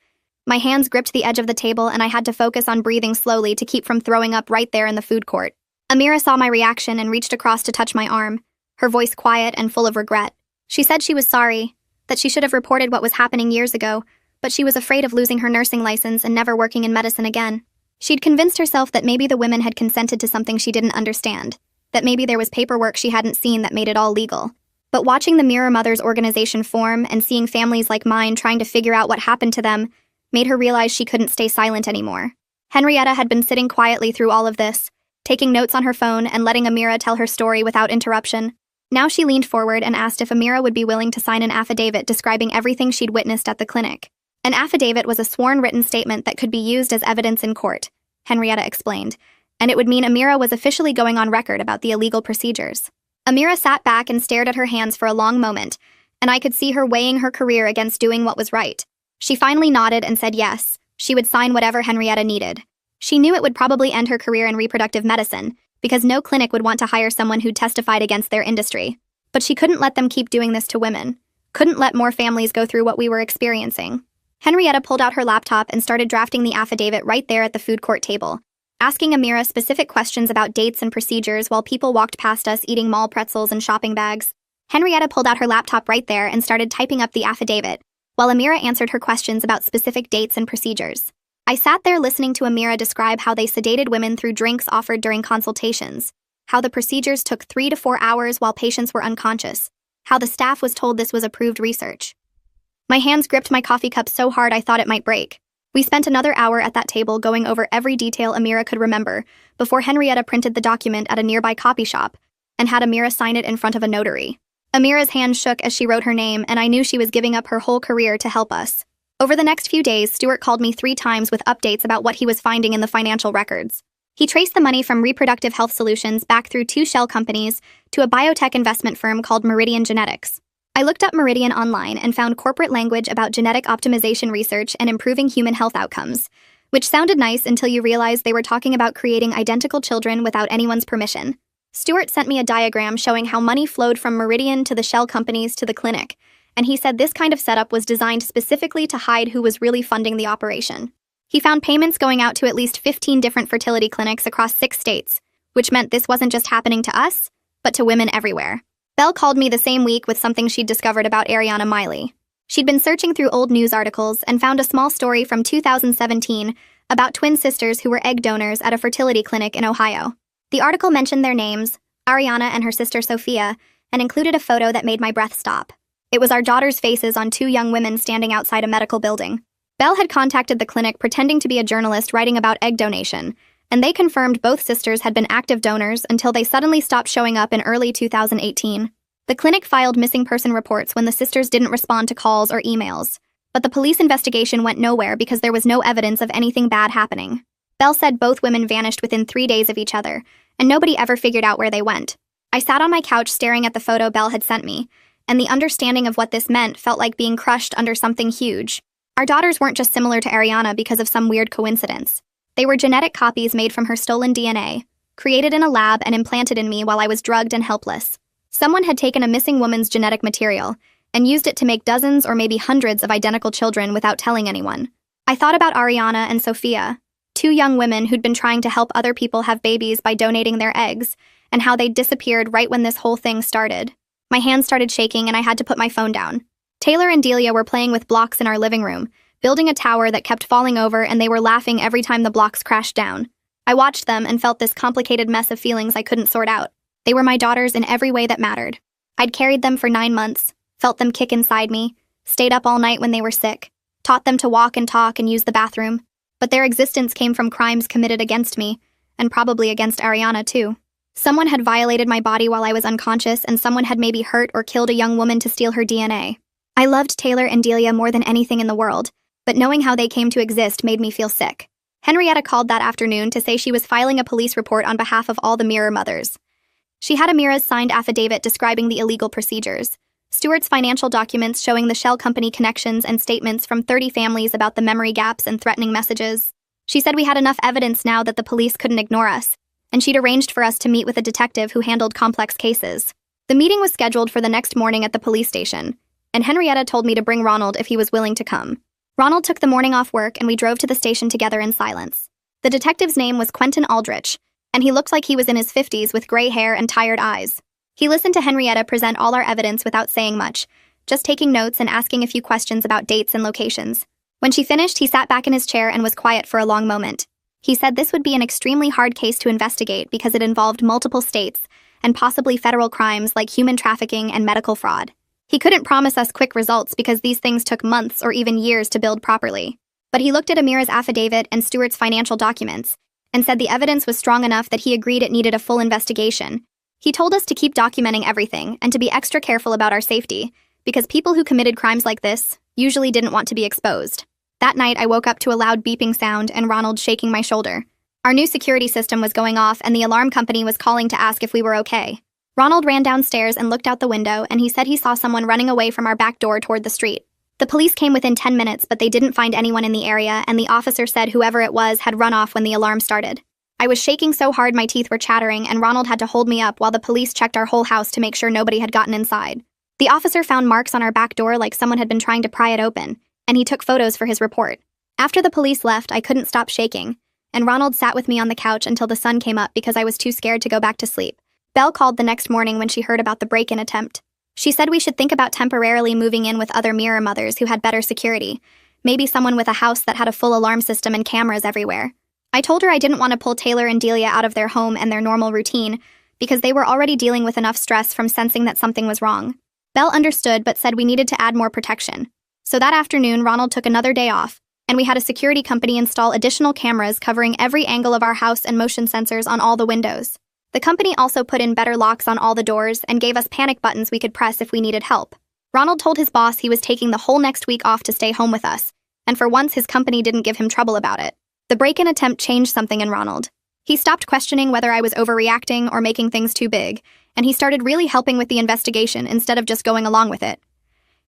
My hands gripped the edge of the table and I had to focus on breathing slowly to keep from throwing up right there in the food court. Amira saw my reaction and reached across to touch my arm, her voice quiet and full of regret. She said she was sorry, that she should have reported what was happening years ago, but she was afraid of losing her nursing license and never working in medicine again. She'd convinced herself that maybe the women had consented to something she didn't understand, that maybe there was paperwork she hadn't seen that made it all legal. But watching the Mirror Mothers organization form and seeing families like mine trying to figure out what happened to them made her realize she couldn't stay silent anymore. Henrietta had been sitting quietly through all of this, taking notes on her phone and letting Amira tell her story without interruption. Now she leaned forward and asked if Amira would be willing to sign an affidavit describing everything she'd witnessed at the clinic. An affidavit was a sworn written statement that could be used as evidence in court, Henrietta explained, and it would mean Amira was officially going on record about the illegal procedures. Amira sat back and stared at her hands for a long moment, and I could see her weighing her career against doing what was right. She finally nodded and said yes, she would sign whatever Henrietta needed. She knew it would probably end her career in reproductive medicine, because no clinic would want to hire someone who testified against their industry. But she couldn't let them keep doing this to women, couldn't let more families go through what we were experiencing. Henrietta pulled out her laptop and started drafting the affidavit right there at the food court table, asking Amira specific questions about dates and procedures while people walked past us eating mall pretzels and shopping bags. Henrietta pulled out her laptop right there and started typing up the affidavit, while Amira answered her questions about specific dates and procedures. I sat there listening to Amira describe how they sedated women through drinks offered during consultations, how the procedures took 3 to 4 hours while patients were unconscious, how the staff was told this was approved research. My hands gripped my coffee cup so hard I thought it might break. We spent another hour at that table going over every detail Amira could remember before Henrietta printed the document at a nearby copy shop and had Amira sign it in front of a notary. Amira's hand shook as she wrote her name, and I knew she was giving up her whole career to help us. Over the next few days, Stuart called me 3 times with updates about what he was finding in the financial records. He traced the money from Reproductive Health Solutions back through 2 shell companies to a biotech investment firm called Meridian Genetics. I looked up Meridian online and found corporate language about genetic optimization research and improving human health outcomes, which sounded nice until you realized they were talking about creating identical children without anyone's permission. Stuart sent me a diagram showing how money flowed from Meridian to the shell companies to the clinic, and he said this kind of setup was designed specifically to hide who was really funding the operation. He found payments going out to at least 15 different fertility clinics across 6 states, which meant this wasn't just happening to us, but to women everywhere. Belle called me the same week with something she'd discovered about Ariana Miley. She'd been searching through old news articles and found a small story from 2017 about twin sisters who were egg donors at a fertility clinic in Ohio. The article mentioned their names, Ariana and her sister Sophia, and included a photo that made my breath stop. It was our daughter's faces on 2 young women standing outside a medical building. Belle had contacted the clinic pretending to be a journalist writing about egg donation, and they confirmed both sisters had been active donors until they suddenly stopped showing up in early 2018. The clinic filed missing person reports when the sisters didn't respond to calls or emails, but the police investigation went nowhere because there was no evidence of anything bad happening. Belle said both women vanished within 3 days of each other, and nobody ever figured out where they went. I sat on my couch staring at the photo Belle had sent me, and the understanding of what this meant felt like being crushed under something huge. Our daughters weren't just similar to Ariana because of some weird coincidence. They were genetic copies made from her stolen DNA, created in a lab and implanted in me while I was drugged and helpless. Someone had taken a missing woman's genetic material and used it to make dozens or maybe hundreds of identical children without telling anyone. I thought about Ariana and Sophia, 2 young women who'd been trying to help other people have babies by donating their eggs, and how they disappeared right when this whole thing started. My hands started shaking and I had to put my phone down. Taylor and Delia were playing with blocks in our living room, building a tower that kept falling over, and they were laughing every time the blocks crashed down. I watched them and felt this complicated mess of feelings I couldn't sort out. They were my daughters in every way that mattered. I'd carried them for 9 months, felt them kick inside me, stayed up all night when they were sick, taught them to walk and talk and use the bathroom. But their existence came from crimes committed against me, and probably against Ariana too. Someone had violated my body while I was unconscious, and someone had maybe hurt or killed a young woman to steal her DNA. I loved Taylor and Delia more than anything in the world, but knowing how they came to exist made me feel sick. Henrietta called that afternoon to say she was filing a police report on behalf of all the Mirror mothers. She had Amira's signed affidavit describing the illegal procedures, Stuart's financial documents showing the shell company connections, and statements from 30 families about the memory gaps and threatening messages. She said we had enough evidence now that the police couldn't ignore us, and she'd arranged for us to meet with a detective who handled complex cases. The meeting was scheduled for the next morning at the police station, and Henrietta told me to bring Ronald if he was willing to come. Ronald took the morning off work and we drove to the station together in silence. The detective's name was Quentin Aldrich, and he looked like he was in his 50s with gray hair and tired eyes. He listened to Henrietta present all our evidence without saying much, just taking notes and asking a few questions about dates and locations. When she finished, he sat back in his chair and was quiet for a long moment. He said this would be an extremely hard case to investigate because it involved multiple states and possibly federal crimes like human trafficking and medical fraud. He couldn't promise us quick results because these things took months or even years to build properly. But he looked at Amira's affidavit and Stuart's financial documents and said the evidence was strong enough that he agreed it needed a full investigation. He told us to keep documenting everything and to be extra careful about our safety because people who committed crimes like this usually didn't want to be exposed. That night, I woke up to a loud beeping sound and Ronald shaking my shoulder. Our new security system was going off and the alarm company was calling to ask if we were okay. Ronald ran downstairs and looked out the window, and he said he saw someone running away from our back door toward the street. The police came within 10 minutes, but they didn't find anyone in the area, and the officer said whoever it was had run off when the alarm started. I was shaking so hard my teeth were chattering, and Ronald had to hold me up while the police checked our whole house to make sure nobody had gotten inside. The officer found marks on our back door like someone had been trying to pry it open, and he took photos for his report. After the police left, I couldn't stop shaking, and Ronald sat with me on the couch until the sun came up because I was too scared to go back to sleep. Belle called the next morning when she heard about the break-in attempt. She said we should think about temporarily moving in with other Mirror mothers who had better security, maybe someone with a house that had a full alarm system and cameras everywhere. I told her I didn't want to pull Taylor and Delia out of their home and their normal routine because they were already dealing with enough stress from sensing that something was wrong. Belle understood but said we needed to add more protection. So that afternoon, Ronald took another day off, and we had a security company install additional cameras covering every angle of our house and motion sensors on all the windows. The company also put in better locks on all the doors and gave us panic buttons we could press if we needed help. Ronald told his boss he was taking the whole next week off to stay home with us, and for once his company didn't give him trouble about it. The break-in attempt changed something in Ronald. He stopped questioning whether I was overreacting or making things too big, and he started really helping with the investigation instead of just going along with it.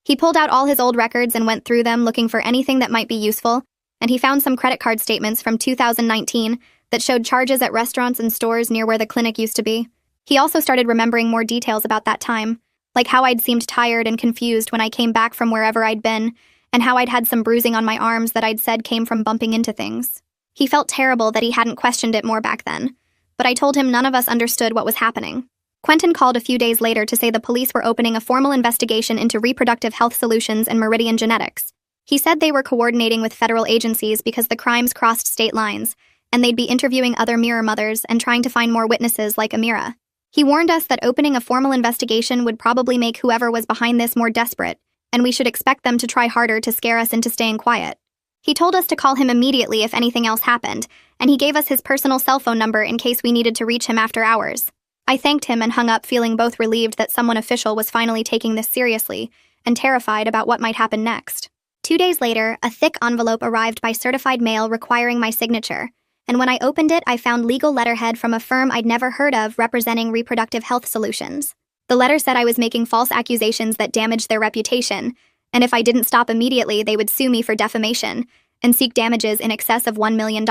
He pulled out all his old records and went through them looking for anything that might be useful, and he found some credit card statements from 2019 that showed charges at restaurants and stores near where the clinic used to be. He also started remembering more details about that time, like how I'd seemed tired and confused when I came back from wherever I'd been, and how I'd had some bruising on my arms that I'd said came from bumping into things. He felt terrible that he hadn't questioned it more back then, but I told him none of us understood what was happening. Quentin called a few days later to say the police were opening a formal investigation into Reproductive Health Solutions and Meridian Genetics. He said they were coordinating with federal agencies because the crimes crossed state lines, and they'd be interviewing other mirror mothers and trying to find more witnesses like Amira. He warned us that opening a formal investigation would probably make whoever was behind this more desperate, and we should expect them to try harder to scare us into staying quiet. He told us to call him immediately if anything else happened, and he gave us his personal cell phone number in case we needed to reach him after hours. I thanked him and hung up, feeling both relieved that someone official was finally taking this seriously and terrified about what might happen next. 2 days later, a thick envelope arrived by certified mail requiring my signature, and when I opened it, I found legal letterhead from a firm I'd never heard of representing Reproductive Health Solutions. The letter said I was making false accusations that damaged their reputation, and if I didn't stop immediately, they would sue me for defamation and seek damages in excess of $1 million.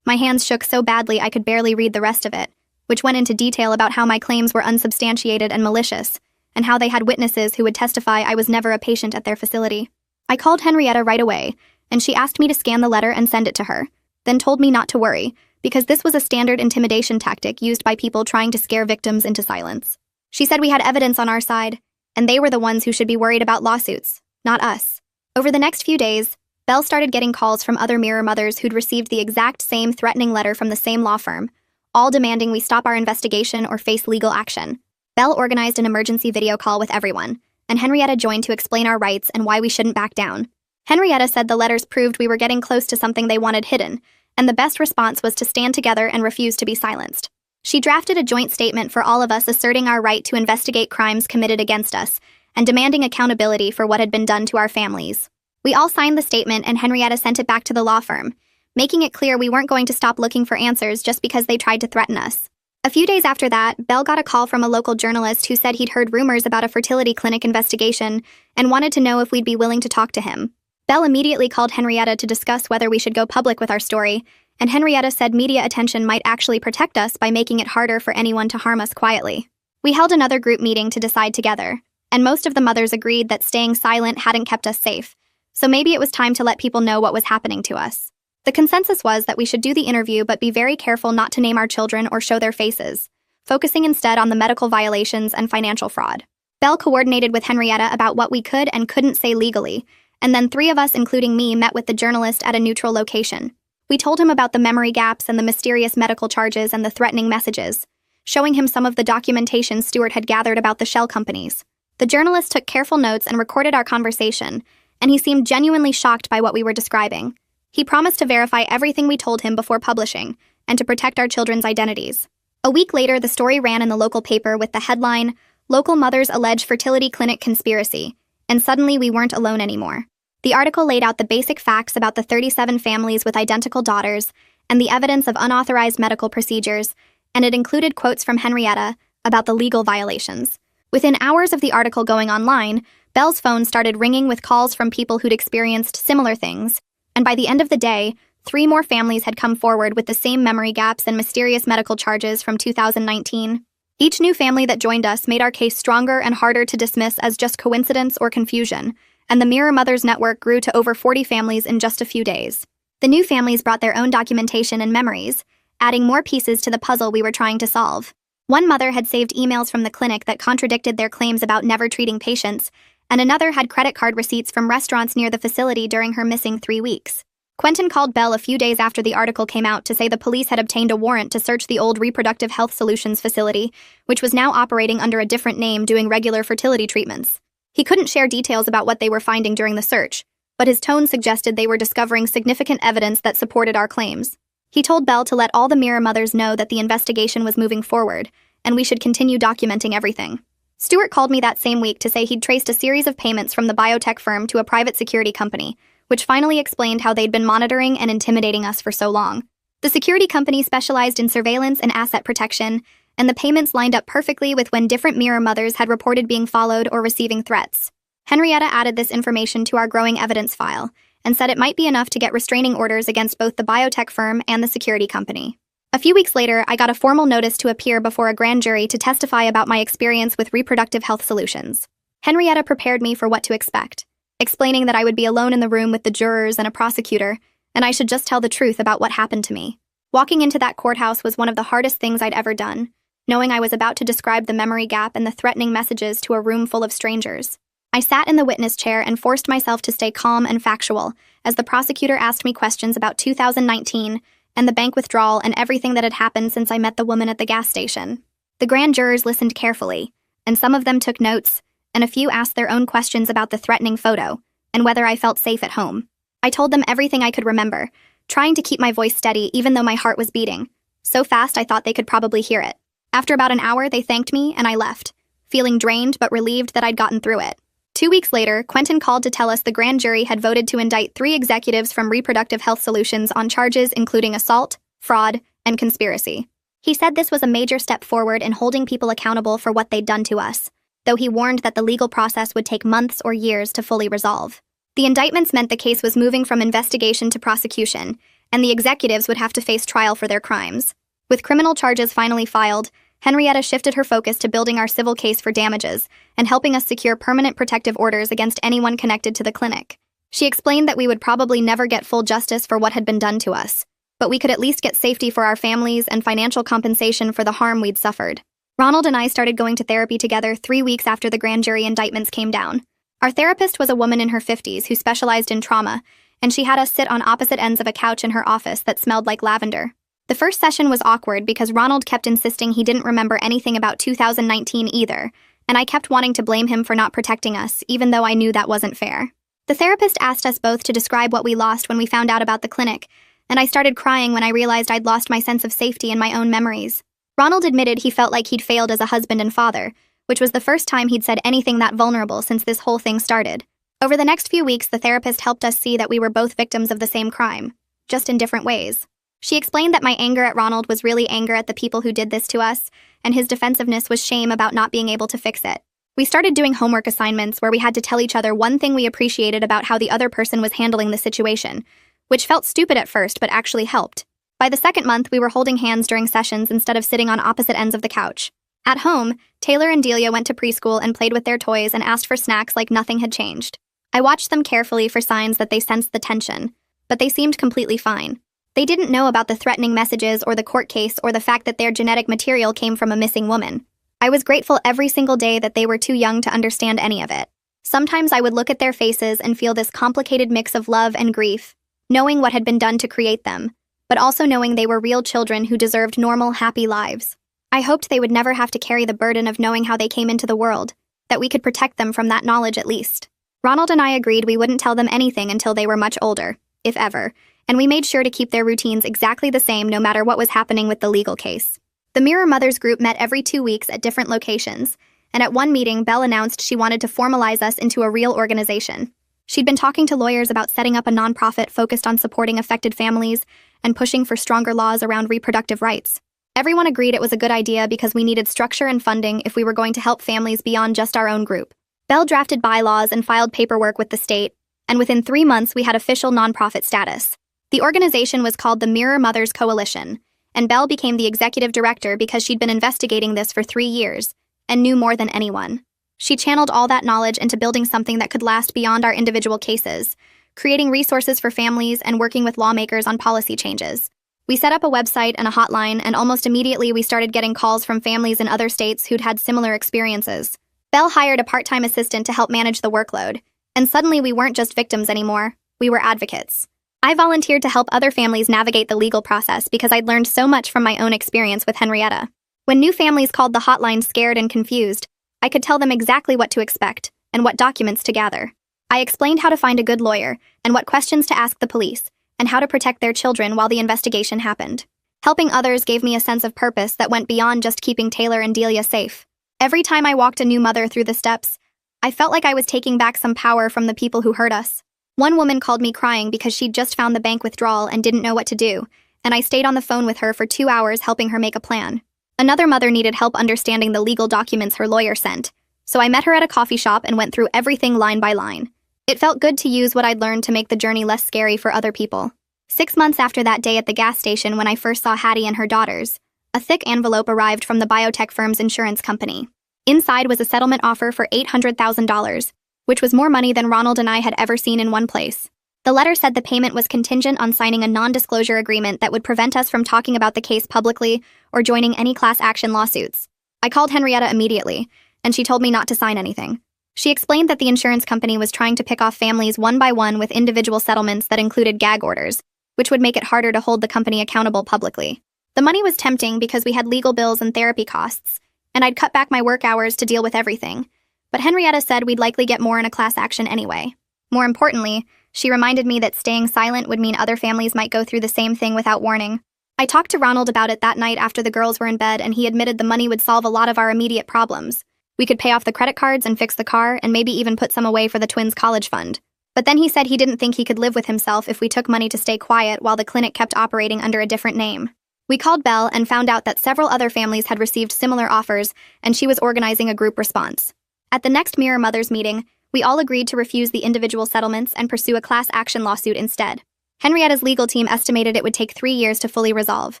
My hands shook so badly I could barely read the rest of it, which went into detail about how my claims were unsubstantiated and malicious, and how they had witnesses who would testify I was never a patient at their facility. I called Henrietta right away, and she asked me to scan the letter and send it to her, then told me not to worry, because this was a standard intimidation tactic used by people trying to scare victims into silence. She said we had evidence on our side, and they were the ones who should be worried about lawsuits, not us. Over the next few days, Belle started getting calls from other mirror mothers who'd received the exact same threatening letter from the same law firm, all demanding we stop our investigation or face legal action. Belle organized an emergency video call with everyone, and Henrietta joined to explain our rights and why we shouldn't back down. Henrietta said the letters proved we were getting close to something they wanted hidden, and the best response was to stand together and refuse to be silenced. She drafted a joint statement for all of us asserting our right to investigate crimes committed against us and demanding accountability for what had been done to our families. We all signed the statement, and Henrietta sent it back to the law firm, making it clear we weren't going to stop looking for answers just because they tried to threaten us. A few days after that, Belle got a call from a local journalist who said he'd heard rumors about a fertility clinic investigation and wanted to know if we'd be willing to talk to him. Belle immediately called Henrietta to discuss whether we should go public with our story, and Henrietta said media attention might actually protect us by making it harder for anyone to harm us quietly. We held another group meeting to decide together, and most of the mothers agreed that staying silent hadn't kept us safe, so maybe it was time to let people know what was happening to us. The consensus was that we should do the interview but be very careful not to name our children or show their faces, focusing instead on the medical violations and financial fraud. Belle coordinated with Henrietta about what we could and couldn't say legally, and then 3 of us, including me, met with the journalist at a neutral location. We told him about the memory gaps and the mysterious medical charges and the threatening messages, showing him some of the documentation Stewart had gathered about the shell companies. The journalist took careful notes and recorded our conversation, and he seemed genuinely shocked by what we were describing. He promised to verify everything we told him before publishing, and to protect our children's identities. A week later, the story ran in the local paper with the headline, "Local Mothers Allege Fertility Clinic Conspiracy," and suddenly we weren't alone anymore. The article laid out the basic facts about the 37 families with identical daughters and the evidence of unauthorized medical procedures, and it included quotes from Henrietta about the legal violations. Within hours of the article going online, Belle's phone started ringing with calls from people who'd experienced similar things, and by the end of the day, 3 more families had come forward with the same memory gaps and mysterious medical charges from 2019. Each new family that joined us made our case stronger and harder to dismiss as just coincidence or confusion, and the Mirror Mothers Network grew to over 40 families in just a few days. The new families brought their own documentation and memories, adding more pieces to the puzzle we were trying to solve. One mother had saved emails from the clinic that contradicted their claims about never treating patients, and another had credit card receipts from restaurants near the facility during her missing 3 weeks. Quentin called Belle a few days after the article came out to say the police had obtained a warrant to search the old Reproductive Health Solutions facility, which was now operating under a different name doing regular fertility treatments. He couldn't share details about what they were finding during the search, but his tone suggested they were discovering significant evidence that supported our claims. He told Belle to let all the Mirror mothers know that the investigation was moving forward, and we should continue documenting everything. Stewart called me that same week to say he'd traced a series of payments from the biotech firm to a private security company, which finally explained how they'd been monitoring and intimidating us for so long. The security company specialized in surveillance and asset protection, and the payments lined up perfectly with when different Mirror mothers had reported being followed or receiving threats. Henrietta added this information to our growing evidence file, and said it might be enough to get restraining orders against both the biotech firm and the security company. A few weeks later, I got a formal notice to appear before a grand jury to testify about my experience with reproductive health solutions. Henrietta prepared me for what to expect, explaining that I would be alone in the room with the jurors and a prosecutor, and I should just tell the truth about what happened to me. Walking into that courthouse was one of the hardest things I'd ever done, knowing I was about to describe the memory gap and the threatening messages to a room full of strangers. I sat in the witness chair and forced myself to stay calm and factual as the prosecutor asked me questions about 2019 and the bank withdrawal and everything that had happened since I met the woman at the gas station. The grand jurors listened carefully, and some of them took notes, and a few asked their own questions about the threatening photo and whether I felt safe at home. I told them everything I could remember, trying to keep my voice steady even though my heart was beating. So fast I thought they could probably hear it. After about an hour, they thanked me and I left, feeling drained but relieved that I'd gotten through it. 2 weeks later, Quentin called to tell us the grand jury had voted to indict 3 executives from Reproductive Health Solutions on charges including assault, fraud, and conspiracy. He said this was a major step forward in holding people accountable for what they'd done to us, though he warned that the legal process would take months or years to fully resolve. The indictments meant the case was moving from investigation to prosecution, and the executives would have to face trial for their crimes. With criminal charges finally filed, Henrietta shifted her focus to building our civil case for damages and helping us secure permanent protective orders against anyone connected to the clinic. She explained that we would probably never get full justice for what had been done to us, but we could at least get safety for our families and financial compensation for the harm we'd suffered. Ronald and I started going to therapy together 3 weeks after the grand jury indictments came down. Our therapist was a woman in her 50s who specialized in trauma, and she had us sit on opposite ends of a couch in her office that smelled like lavender. The first session was awkward because Ronald kept insisting he didn't remember anything about 2019 either, and I kept wanting to blame him for not protecting us, even though I knew that wasn't fair. The therapist asked us both to describe what we lost when we found out about the clinic, and I started crying when I realized I'd lost my sense of safety and my own memories. Ronald admitted he felt like he'd failed as a husband and father, which was the first time he'd said anything that vulnerable since this whole thing started. Over the next few weeks, the therapist helped us see that we were both victims of the same crime, just in different ways. She explained that my anger at Ronald was really anger at the people who did this to us, and his defensiveness was shame about not being able to fix it. We started doing homework assignments where we had to tell each other one thing we appreciated about how the other person was handling the situation, which felt stupid at first but actually helped. By the second month, we were holding hands during sessions instead of sitting on opposite ends of the couch. At home, Taylor and Delia went to preschool and played with their toys and asked for snacks like nothing had changed. I watched them carefully for signs that they sensed the tension, but they seemed completely fine. They didn't know about the threatening messages or the court case or the fact that their genetic material came from a missing woman. I was grateful every single day that they were too young to understand any of it. Sometimes I would look at their faces and feel this complicated mix of love and grief, knowing what had been done to create them, but also knowing they were real children who deserved normal, happy lives. I hoped they would never have to carry the burden of knowing how they came into the world, that we could protect them from that knowledge at least. Ronald and I agreed we wouldn't tell them anything until they were much older, if ever, and we made sure to keep their routines exactly the same no matter what was happening with the legal case. The Mirror Mothers group met every 2 weeks at different locations, and at one meeting, Belle announced she wanted to formalize us into a real organization. She'd been talking to lawyers about setting up a nonprofit focused on supporting affected families and pushing for stronger laws around reproductive rights. Everyone agreed it was a good idea because we needed structure and funding if we were going to help families beyond just our own group. Belle drafted bylaws and filed paperwork with the state, and within 3 months we had official nonprofit status. The organization was called the Mirror Mothers Coalition, and Belle became the executive director because she'd been investigating this for 3 years and knew more than anyone. She channeled all that knowledge into building something that could last beyond our individual cases, creating resources for families and working with lawmakers on policy changes. We set up a website and a hotline, and almost immediately we started getting calls from families in other states who'd had similar experiences. Belle hired a part-time assistant to help manage the workload, and suddenly we weren't just victims anymore, we were advocates. I volunteered to help other families navigate the legal process because I'd learned so much from my own experience with Henrietta. When new families called the hotline scared and confused, I could tell them exactly what to expect and what documents to gather. I explained how to find a good lawyer and what questions to ask the police and how to protect their children while the investigation happened. Helping others gave me a sense of purpose that went beyond just keeping Taylor and Delia safe. Every time I walked a new mother through the steps, I felt like I was taking back some power from the people who hurt us. One woman called me crying because she'd just found the bank withdrawal and didn't know what to do, and I stayed on the phone with her for 2 hours helping her make a plan. Another mother needed help understanding the legal documents her lawyer sent, so I met her at a coffee shop and went through everything line by line. It felt good to use what I'd learned to make the journey less scary for other people. 6 months after that day at the gas station when I first saw Hattie and her daughters, a thick envelope arrived from the biotech firm's insurance company. Inside was a settlement offer for $800,000, which was more money than Ronald and I had ever seen in one place. The letter said the payment was contingent on signing a non-disclosure agreement that would prevent us from talking about the case publicly or joining any class action lawsuits. I called Henrietta immediately, and she told me not to sign anything. She explained that the insurance company was trying to pick off families one by one with individual settlements that included gag orders, which would make it harder to hold the company accountable publicly. The money was tempting because we had legal bills and therapy costs, and I'd cut back my work hours to deal with everything. But Henrietta said we'd likely get more in a class action anyway. More importantly, she reminded me that staying silent would mean other families might go through the same thing without warning. I talked to Ronald about it that night after the girls were in bed, and he admitted the money would solve a lot of our immediate problems. We could pay off the credit cards and fix the car, and maybe even put some away for the twins' college fund. But then he said he didn't think he could live with himself if we took money to stay quiet while the clinic kept operating under a different name. We called Belle and found out that several other families had received similar offers, and she was organizing a group response. At the next Mirror Mothers meeting, we all agreed to refuse the individual settlements and pursue a class action lawsuit instead. Henrietta's legal team estimated it would take 3 years to fully resolve,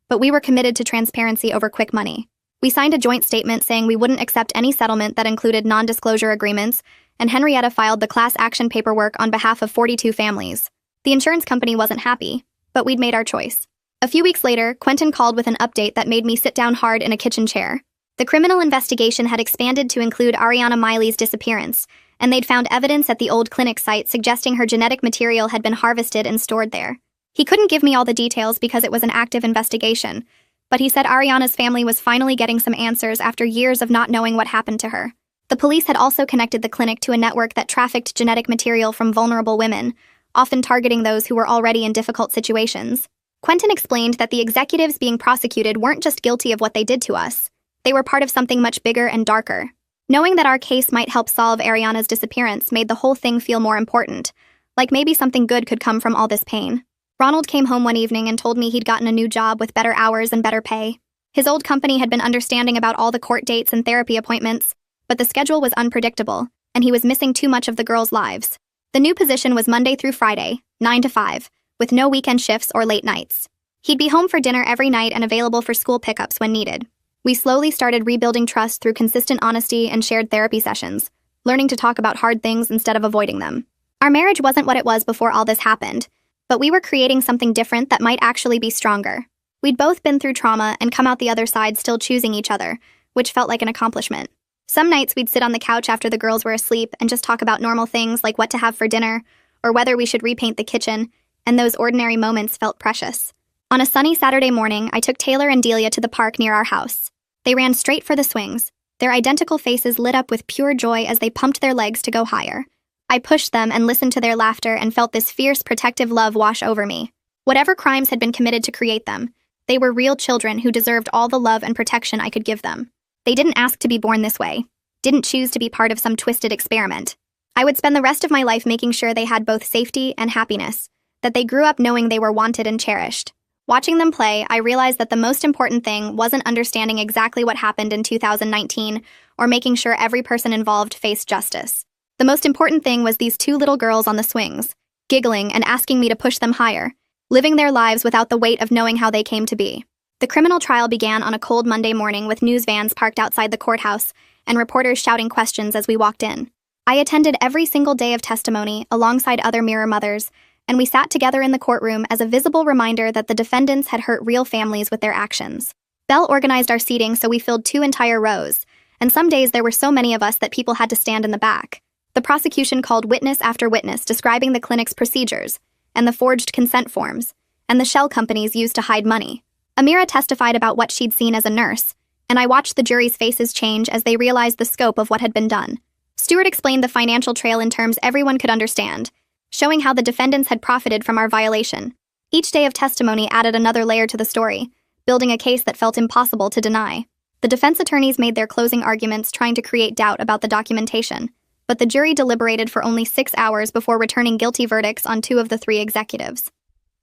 but we were committed to transparency over quick money. We signed a joint statement saying we wouldn't accept any settlement that included non-disclosure agreements, and Henrietta filed the class action paperwork on behalf of 42 families. The insurance company wasn't happy, but we'd made our choice. A few weeks later, Quentin called with an update that made me sit down hard in a kitchen chair. The criminal investigation had expanded to include Ariana Miley's disappearance, and they'd found evidence at the old clinic site suggesting her genetic material had been harvested and stored there. He couldn't give me all the details because it was an active investigation, but he said Ariana's family was finally getting some answers after years of not knowing what happened to her. The police had also connected the clinic to a network that trafficked genetic material from vulnerable women, often targeting those who were already in difficult situations. Quentin explained that the executives being prosecuted weren't just guilty of what they did to us. They were part of something much bigger and darker. Knowing that our case might help solve Ariana's disappearance made the whole thing feel more important, like maybe something good could come from all this pain. Ronald came home one evening and told me he'd gotten a new job with better hours and better pay. His old company had been understanding about all the court dates and therapy appointments, but the schedule was unpredictable, and he was missing too much of the girls' lives. The new position was Monday through Friday, 9 to 5, with no weekend shifts or late nights. He'd be home for dinner every night and available for school pickups when needed. We slowly started rebuilding trust through consistent honesty and shared therapy sessions, learning to talk about hard things instead of avoiding them. Our marriage wasn't what it was before all this happened, but we were creating something different that might actually be stronger. We'd both been through trauma and come out the other side still choosing each other, which felt like an accomplishment. Some nights we'd sit on the couch after the girls were asleep and just talk about normal things like what to have for dinner, or whether we should repaint the kitchen, and those ordinary moments felt precious. On a sunny Saturday morning, I took Taylor and Delia to the park near our house. They ran straight for the swings, their identical faces lit up with pure joy as they pumped their legs to go higher. I pushed them and listened to their laughter and felt this fierce, protective love wash over me. Whatever crimes had been committed to create them, they were real children who deserved all the love and protection I could give them. They didn't ask to be born this way, didn't choose to be part of some twisted experiment. I would spend the rest of my life making sure they had both safety and happiness, that they grew up knowing they were wanted and cherished. Watching them play, I realized that the most important thing wasn't understanding exactly what happened in 2019 or making sure every person involved faced justice. The most important thing was these two little girls on the swings, giggling and asking me to push them higher, living their lives without the weight of knowing how they came to be. The criminal trial began on a cold Monday morning with news vans parked outside the courthouse and reporters shouting questions as we walked in. I attended every single day of testimony alongside other Mirror Mothers, and we sat together in the courtroom as a visible reminder that the defendants had hurt real families with their actions. Belle organized our seating so we filled 2 entire rows, and some days there were so many of us that people had to stand in the back. The prosecution called witness after witness describing the clinic's procedures, and the forged consent forms, and the shell companies used to hide money. Amira testified about what she'd seen as a nurse, and I watched the jury's faces change as they realized the scope of what had been done. Stewart explained the financial trail in terms everyone could understand, showing how the defendants had profited from our violation. Each day of testimony added another layer to the story, building a case that felt impossible to deny. The defense attorneys made their closing arguments trying to create doubt about the documentation, but the jury deliberated for only 6 hours before returning guilty verdicts on 2 of the 3 executives.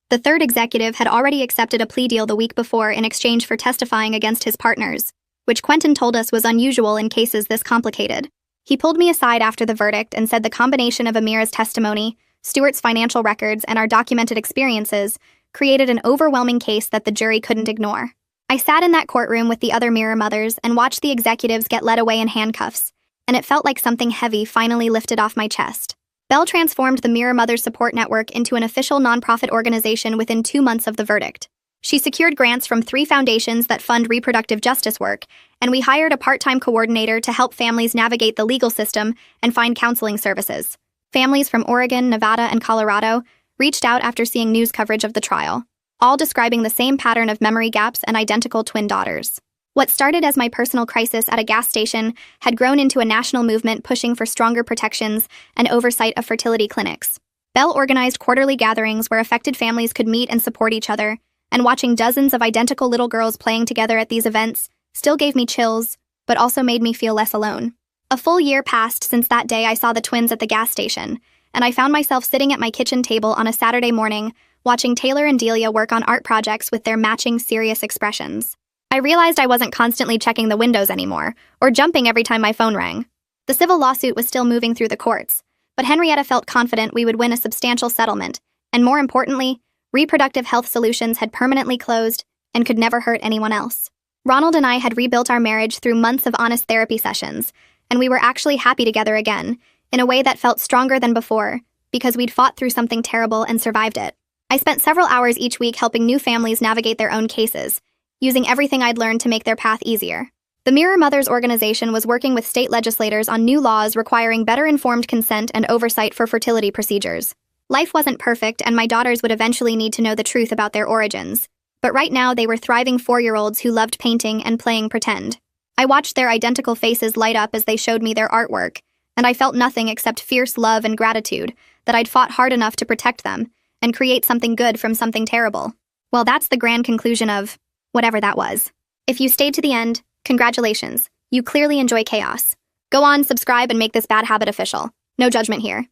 The third executive had already accepted a plea deal the week before in exchange for testifying against his partners, which Quentin told us was unusual in cases this complicated. He pulled me aside after the verdict and said the combination of Amira's testimony, Stuart's financial records, and our documented experiences created an overwhelming case that the jury couldn't ignore. I sat in that courtroom with the other Mirror mothers and watched the executives get led away in handcuffs, and it felt like something heavy finally lifted off my chest. Belle transformed the Mirror Mothers Support Network into an official nonprofit organization within 2 months of the verdict. She secured grants from 3 foundations that fund reproductive justice work, and we hired a part-time coordinator to help families navigate the legal system and find counseling services. Families from Oregon, Nevada, and Colorado reached out after seeing news coverage of the trial, all describing the same pattern of memory gaps and identical twin daughters. What started as my personal crisis at a gas station had grown into a national movement pushing for stronger protections and oversight of fertility clinics. Belle organized quarterly gatherings where affected families could meet and support each other, and watching dozens of identical little girls playing together at these events still gave me chills, but also made me feel less alone. A full year passed since that day I saw the twins at the gas station, and I found myself sitting at my kitchen table on a Saturday morning, watching Taylor and Delia work on art projects with their matching serious expressions. I realized I wasn't constantly checking the windows anymore, or jumping every time my phone rang. The civil lawsuit was still moving through the courts, but Henrietta felt confident we would win a substantial settlement, and more importantly, Reproductive Health Solutions had permanently closed and could never hurt anyone else. Ronald and I had rebuilt our marriage through months of honest therapy sessions, and we were actually happy together again, in a way that felt stronger than before, because we'd fought through something terrible and survived it. I spent several hours each week helping new families navigate their own cases, using everything I'd learned to make their path easier. The Mirror Mothers organization was working with state legislators on new laws requiring better informed consent and oversight for fertility procedures. Life wasn't perfect, and my daughters would eventually need to know the truth about their origins. But right now, they were thriving 4-year-olds who loved painting and playing pretend. I watched their identical faces light up as they showed me their artwork, and I felt nothing except fierce love and gratitude that I'd fought hard enough to protect them and create something good from something terrible. Well, that's the grand conclusion of whatever that was. If you stayed to the end, congratulations. You clearly enjoy chaos. Go on, subscribe, and make this bad habit official. No judgment here.